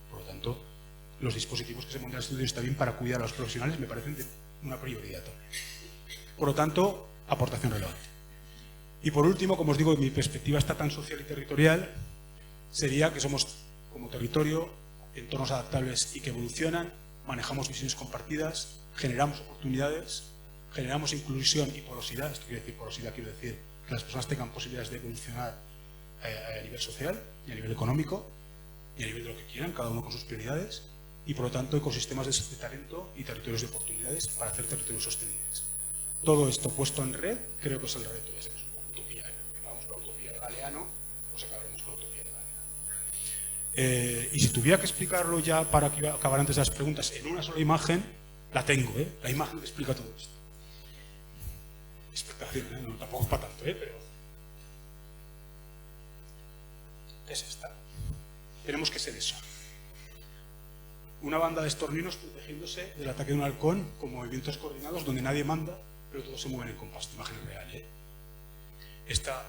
Por lo tanto, los dispositivos que se montan en el estudio está bien para cuidar a los profesionales, me parecen de una prioridad también. Por lo tanto, aportación relevante. Y por último, como os digo, mi perspectiva está tan social y territorial, sería que somos, como territorio, entornos adaptables y que evolucionan, manejamos visiones compartidas, generamos oportunidades, generamos inclusión y porosidad. Esto quiere decir porosidad, quiero decir que las personas tengan posibilidades de evolucionar a nivel social y a nivel económico y a nivel de lo que quieran, cada uno con sus prioridades. y por lo tanto ecosistemas de talento y territorios de oportunidades para hacer territorios sostenibles. Todo esto puesto en red creo que es el reto. Ya sé que es un poco utopía, porque vamos con la utopía de Galeano, pues acabaremos con la utopía de Galeano. Y si tuviera que explicarlo ya para acabar antes de las preguntas en una sola imagen, la tengo, la imagen que explica todo esto. Expectación, no, tampoco es para tanto, pero... ¿Qué es esta? Tenemos que ser eso. Una banda de estorninos protegiéndose del ataque de un halcón con movimientos coordinados donde nadie manda, pero todos se mueven en compás. Imagen real,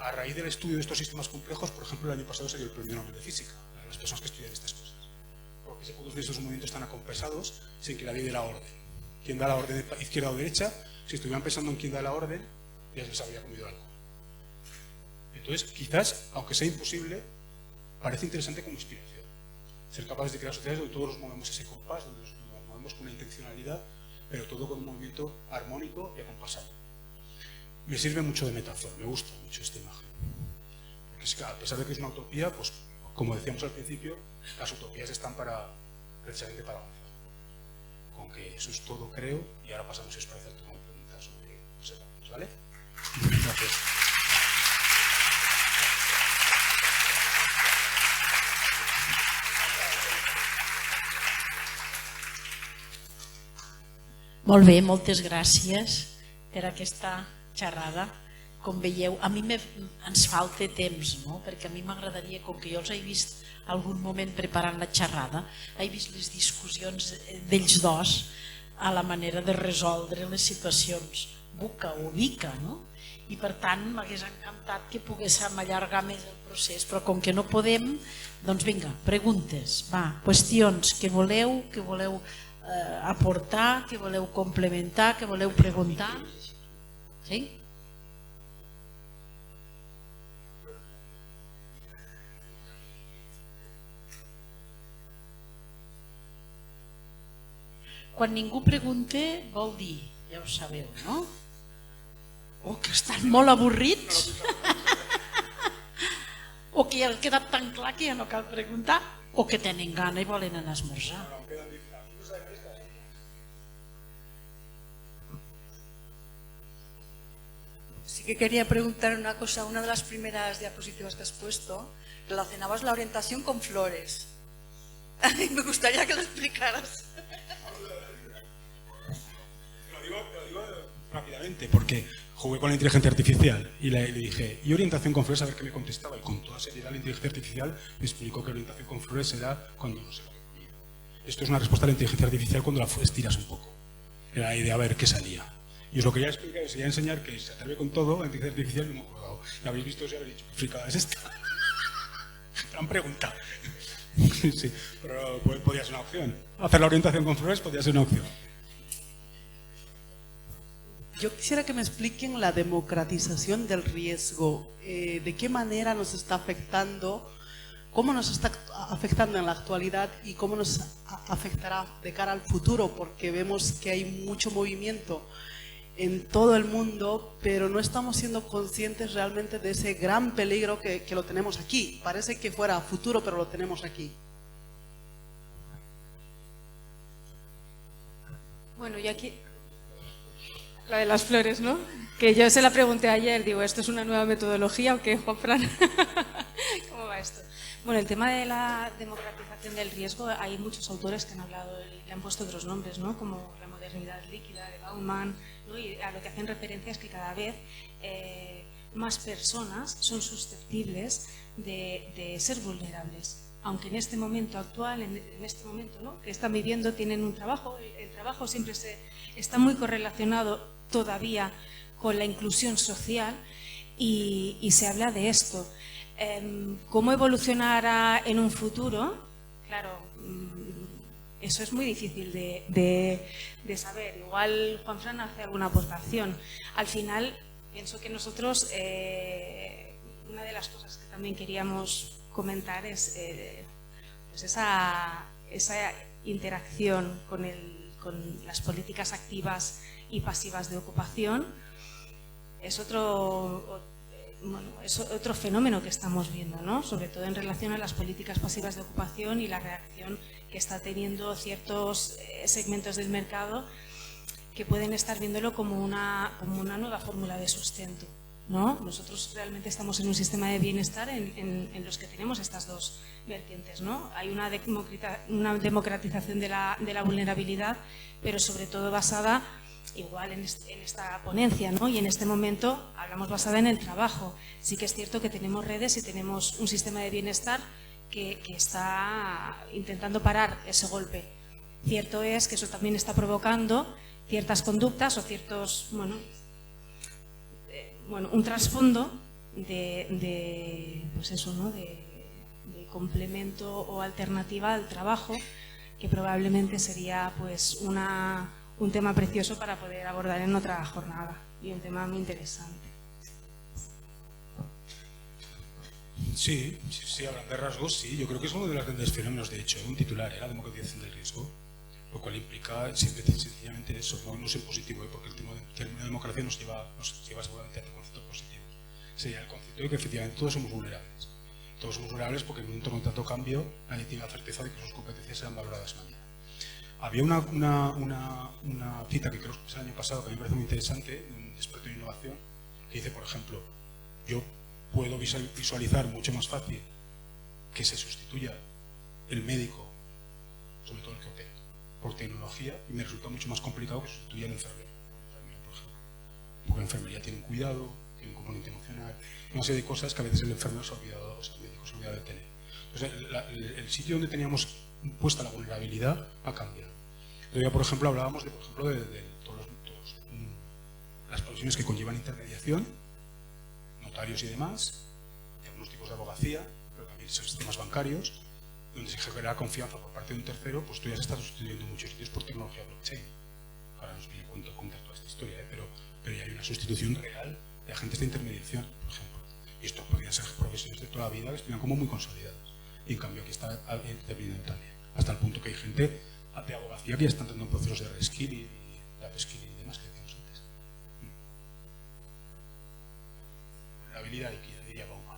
A raíz del estudio de estos sistemas complejos, por ejemplo, el año pasado se dio el premio Nobel de Física a las personas que estudian estas cosas. Porque se pueden ver estos movimientos tan acompasados sin que la ley dé la orden. ¿Quién da la orden, izquierda o derecha? Si estuvieran pensando en quién da la orden, ya se les habría comido algo. Entonces, quizás, aunque sea imposible, parece interesante como inspiración. Ser capaces de crear sociedades donde todos nos movemos ese compás, donde nos movemos con una intencionalidad, pero todo con un movimiento armónico y acompasado. Me sirve mucho de metáfora, me gusta mucho esta imagen. Porque a pesar de que es una utopía, pues como decíamos al principio, las utopías están precisamente para avanzar. Con que eso es todo, creo, y ahora pasamos, si os parece, a tomar preguntas sobre observaciones, ¿vale? Gracias. Molt bé, moltes gràcies per aquesta xerrada. Com veieu, a mi ens falta temps, no? Perquè a mi m'agradaria, com que jo els he vist algun moment preparant la xerrada, he vist les discussions d'ells dos a la manera de resoldre les situacions buca o bica, no? I per tant m'hagués encantat que poguéssim allargar més el procés, però com que no podem, doncs vinga, preguntes, qüestions que voleu aportar, que voleu complementar, que voleu preguntar. Sí? Quan ningú pregunta vol dir, ja ho sabeu, no? O que estan molt avorrits, o que ha quedat tan clar que ja no cal preguntar, o que tenen gana i volen anar a esmorzar. Sí que quería preguntar una cosa. Una de las primeras diapositivas que has puesto, relacionabas la orientación con flores. Me gustaría que lo explicaras. Lo digo rápidamente, porque jugué con la inteligencia artificial y le dije, ¿y orientación con flores? A ver qué me contestaba. Y con toda seriedad la inteligencia artificial me explicó que orientación con flores era cuando no se lo comía. Esto es una respuesta a la inteligencia artificial cuando la estiras un poco. Era la idea a ver qué salía. Y os lo quería explicar, os quería enseñar que se atreve con todo, la inteligencia artificial, y no me he acordado. Y habéis visto eso y habéis dicho, ¿qué fricada es esta? Gran pregunta. Sí, pero podría ser una opción. Hacer la orientación con flores podría ser una opción. Yo quisiera que me expliquen la democratización del riesgo. ¿De qué manera nos está afectando? ¿Cómo nos está afectando en la actualidad y cómo nos afectará de cara al futuro? Porque vemos que hay mucho movimiento en todo el mundo, pero no estamos siendo conscientes realmente de ese gran peligro que lo tenemos aquí. Parece que fuera futuro, pero lo tenemos aquí. Bueno, y aquí... La de las flores, ¿no? Que yo se la pregunté ayer, digo, ¿esto es una nueva metodología o qué, Juanfran? ¿Cómo va esto? Bueno, el tema de la democratización del riesgo, hay muchos autores que han hablado, le han puesto otros nombres, ¿no? Como la modernidad líquida de Bauman, ¿no? Y a lo que hacen referencia es que cada vez más personas son susceptibles de ser vulnerables. Aunque en este momento actual, en este momento, ¿no?, que están viviendo, tienen un trabajo, el trabajo siempre está muy correlacionado todavía con la inclusión social y se habla de esto. ¿Cómo evolucionará en un futuro? Claro, eso es muy difícil de saber. Igual Juanfran hace alguna aportación. Al final, pienso que nosotros, una de las cosas que también queríamos comentar es pues esa interacción con las políticas activas y pasivas de ocupación. Es otro bueno, es otro fenómeno que estamos viendo, ¿no? Sobre todo en relación a las políticas pasivas de ocupación y la reacción que está teniendo ciertos segmentos del mercado que pueden estar viéndolo como una nueva fórmula de sustento, ¿no? Nosotros realmente estamos en un sistema de bienestar en los que tenemos estas dos vertientes, ¿no? Hay una democratización de la vulnerabilidad, pero sobre todo basada igual en esta ponencia, ¿no? Y en este momento hablamos basada en el trabajo. Sí que es cierto que tenemos redes y tenemos un sistema de bienestar que está intentando parar ese golpe. Cierto es que eso también está provocando ciertas conductas o ciertos, un trasfondo pues eso, ¿no? de complemento o alternativa al trabajo, que probablemente sería pues un tema precioso para poder abordar en otra jornada y un tema muy interesante. Sí, a grandes rasgos, sí. Yo creo que es uno de los grandes fenómenos, de hecho, un titular, la democratización del riesgo, lo cual implica sencillamente eso, no es en positivo, porque el término de democracia nos lleva seguramente a conceptos positivos. Sería el concepto de que efectivamente todos somos vulnerables. Todos somos vulnerables porque en un entorno de tanto cambio nadie tiene la certeza de que sus competencias serán valoradas mañana. Había una cita que creo que es el año pasado, que a mí me parece muy interesante, de un experto en innovación, que dice, por ejemplo, yo puedo visualizar mucho más fácil que se sustituya el médico, sobre todo el que opera, por tecnología, y me resulta mucho más complicado que sustituya al enfermero, por ejemplo. Porque la enfermería tiene un cuidado, tiene un componente emocional, una serie de cosas que a veces el enfermero se ha olvidado, o sea, el médico se ha olvidado de tener. Entonces, el sitio donde teníamos puesta la vulnerabilidad ha cambiado. Todavía, por ejemplo, hablábamos de todas las profesiones que conllevan intermediación, notarios y demás, y algunos tipos de abogacía, pero también sistemas bancarios, donde se genera confianza por parte de un tercero, pues tú ya se está sustituyendo en muchos sitios por tecnología blockchain. Ahora nos viene a contar toda esta historia, pero ya hay una sustitución real de agentes de intermediación, por ejemplo. Y esto podrían ser profesiones de toda la vida que estuvieran como muy consolidadas. Y en cambio aquí está interviniendo también. Hasta el punto que hay gente de abogacía que ya está entrando en procesos de reskilling y de upskilling y demás que decíamos antes. La habilidad diría Bauman.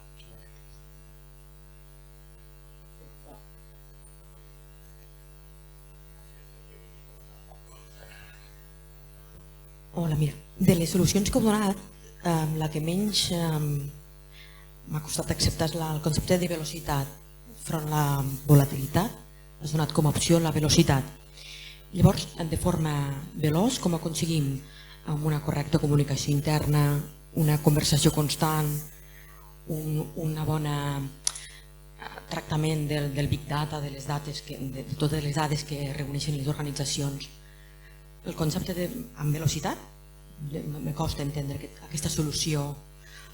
Hola, mira, de les solucions que heu donat, la que menys m'ha costat acceptar és el concepte de velocitat front a la volatilitat. Has donat com a opció la velocitat. Llavors, de forma veloç, com aconseguim amb una correcta comunicació interna, una conversació constant, un bona tractament del Big Data, de totes les dades que reuneixen les organitzacions. El concepte amb velocitat, me costa entendre aquesta solució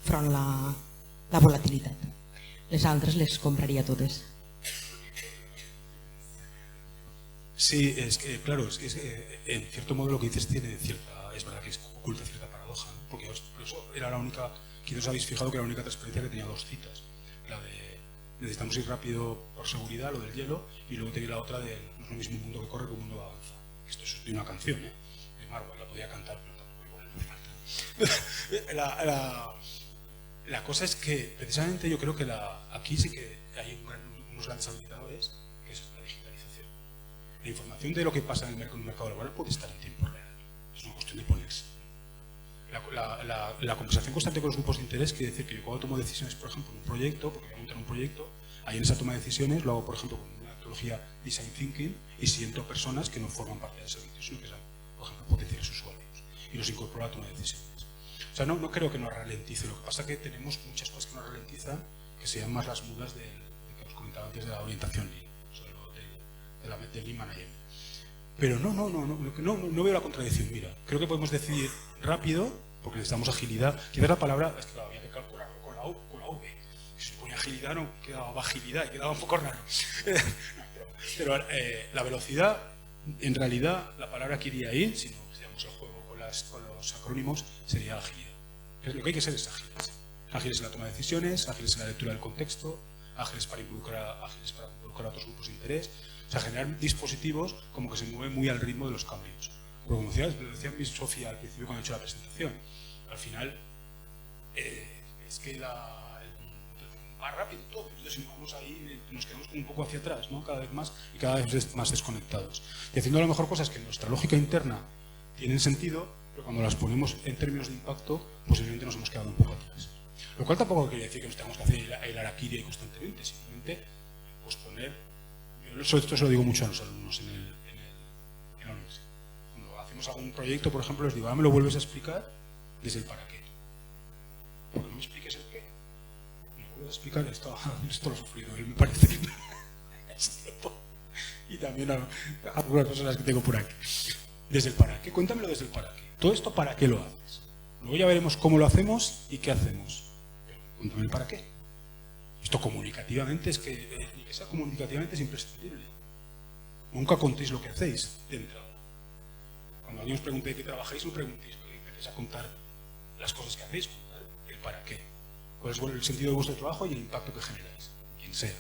front a la volatilitat. Les altres les compraria totes. Sí, es que, claro, en cierto modo lo que dices es verdad que oculta cierta paradoja, ¿no? Porque por eso era la única, quizás os habéis fijado que era la única transparencia que tenía dos citas, la de necesitamos ir rápido por seguridad, lo del hielo, y luego tenía la otra de no es lo mismo un mundo que corre que un mundo que avanza. Esto es de una canción, de Marvel, la podía cantar, pero tampoco igual no hace falta. La cosa es que precisamente yo creo que aquí sí que hay unos grandes habilitadores, que es la digitalización. La información de lo que pasa en el mercado laboral puede estar en tiempo real. Es una cuestión de ponerse. La conversación constante con los grupos de interés quiere decir que yo cuando tomo decisiones, por ejemplo, en un proyecto, porque voy a montar un proyecto, ahí en esa toma de decisiones lo hago, por ejemplo, con una metodología Design Thinking y siento personas que no forman parte del servicio, sino que son, por ejemplo, potenciales usuarios, y los incorporo a la toma de decisiones. O sea, no creo que nos ralentice, lo que pasa es que tenemos muchas cosas que nos ralentizan, que sean más las mudas de que os comentaba antes de la orientación del Lean Management. Pero no veo la contradicción. Mira, creo que podemos decidir rápido, porque necesitamos agilidad. Quizás la palabra es que había que calcularlo con la V. Si se ponía agilidad no quedaba agilidad, quedaba un poco raro. pero la velocidad, en realidad, la palabra que iría ahí, si no hacíamos el juego con los acrónimos, sería agilidad. Lo que hay que ser es ágiles. Ágiles en la toma de decisiones, ágiles en la lectura del contexto, ágiles para involucrar a otros grupos de interés. O sea, generar dispositivos como que se mueven muy al ritmo de los cambios. Porque como decía Sofía al principio cuando he hecho la presentación, al final es que va rápido todo. Entonces, si vamos ahí, nos quedamos un poco hacia atrás, ¿no? Cada vez más y cada vez más desconectados. Y haciendo a lo mejor cosas que en nuestra lógica interna tienen sentido, pero cuando las ponemos en términos de impacto, posiblemente nos hemos quedado un poco atrás. Lo cual tampoco quiere decir que nos tengamos que hacer el harakiri constantemente, simplemente pues poner. Esto se lo digo mucho a los alumnos en la universidad. Cuando hacemos algún proyecto, por ejemplo, les digo, ahora me lo vuelves a explicar desde el para qué. Porque no me expliques el qué. ¿Me puedes explicar esto? Esto lo he sufrido, me parece. Y también algunas cosas que tengo por aquí. Desde el para qué, cuéntamelo desde el para qué. Todo esto, ¿para qué lo haces? Luego ya veremos cómo lo hacemos y qué hacemos. Pero cuéntame el para qué. Esto comunicativamente ni que sea comunicativamente es imprescindible. Nunca contéis lo que hacéis de entrada. Cuando alguien os pregunte de qué trabajáis, no preguntéis, empecéis a contar las cosas que hacéis, contar el para qué. Cuál es el sentido de vuestro trabajo y el impacto que generáis, quien sea.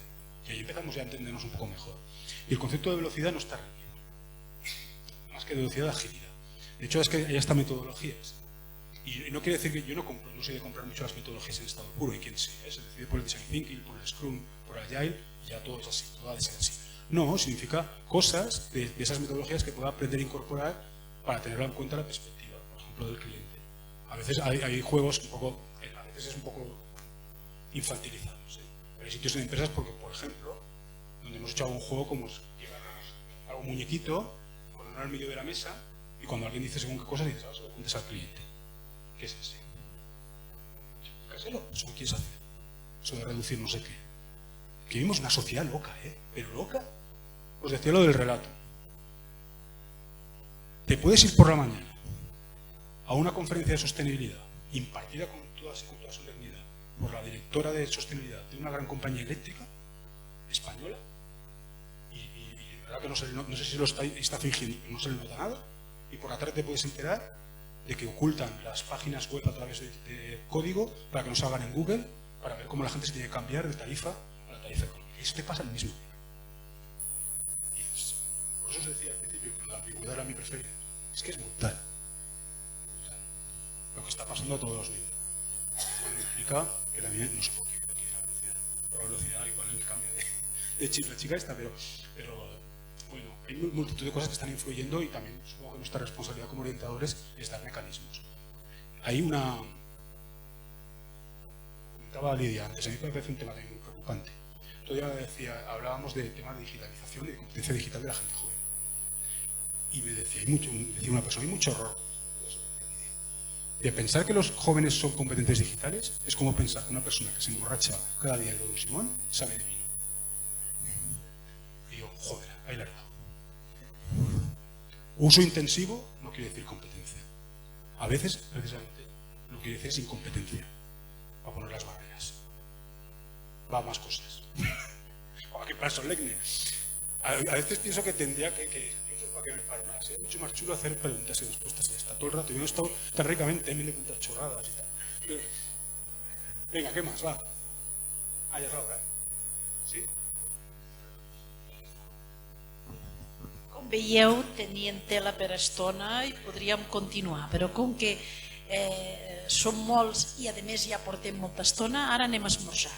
Y ahí empezamos ya a entendernos un poco mejor. Y el concepto de velocidad no está reñido. Más que de velocidad, de agilidad. De hecho, es que hay hasta metodologías. Y no quiere decir que yo no soy de comprar mucho las metodologías en estado puro, y quien sí, se decide por el Design Thinking, por el Scrum, por el Agile, y ya todo es así, todo ha de ser así. No, significa cosas de esas metodologías que pueda aprender a incorporar para tenerlo en cuenta la perspectiva, por ejemplo, del cliente. A veces hay juegos a veces es un poco infantilizados. Pero hay sitios en empresas porque, por ejemplo, donde hemos hecho algún juego como llevar algún muñequito, ponerlo al medio de la mesa, y cuando alguien dice según qué cosas, dices, se lo cuentes al cliente. ¿Qué es ese? Explícaselo. ¿Eso qué quieres hacer? Eso de reducir no sé qué. Que vivimos una sociedad loca, pero loca. Os decía lo del relato. Te puedes ir por la mañana a una conferencia de sostenibilidad impartida con toda solemnidad por la directora de sostenibilidad de una gran compañía eléctrica española y de verdad que no sé si lo está fingiendo, pero no se le nota nada, y por la tarde te puedes enterar de que ocultan las páginas web a través de código para que no salgan en Google, para ver cómo la gente se tiene que cambiar de tarifa a la tarifa económica. Y eso te pasa el mismo día. Por eso os decía al principio que la ambigüedad era mi preferida. Es que es brutal. Lo que está pasando a todos los niveles. Bueno, implica que también, no sé por qué, aquí la velocidad. Por la velocidad igual el cambio de chip la chica esta, pero bueno, hay multitud de cosas que están influyendo y también supongo que nuestra responsabilidad como orientadores es dar mecanismos. Hay comentaba Lidia antes, a mí me parece un tema también muy preocupante. Todavía hablábamos de temas de digitalización y de competencia digital de la gente joven. Y me decía una persona, hay mucho horror de pensar que los jóvenes son competentes digitales. Es como pensar que una persona que se emborracha cada día de Don Simón sabe de vino. Y yo, joder, ahí la he dado. Uso intensivo no quiere decir competencia. A veces, precisamente, lo que quiere decir es incompetencia. Va a poner las barreras. Va a más cosas. Como que para solemne. A veces pienso que tendría que sería mucho más chulo hacer preguntas y respuestas y ya está todo el rato. Yo no he estado tan ricamente en vez de contar chorradas y tal. Pero, venga, ¿qué más? Va. Ya es la hora. ¿Sí? Com veieu, tenien tela per estona i podríem continuar, però com que som molts i a més ja portem molta estona, ara anem a esmorzar.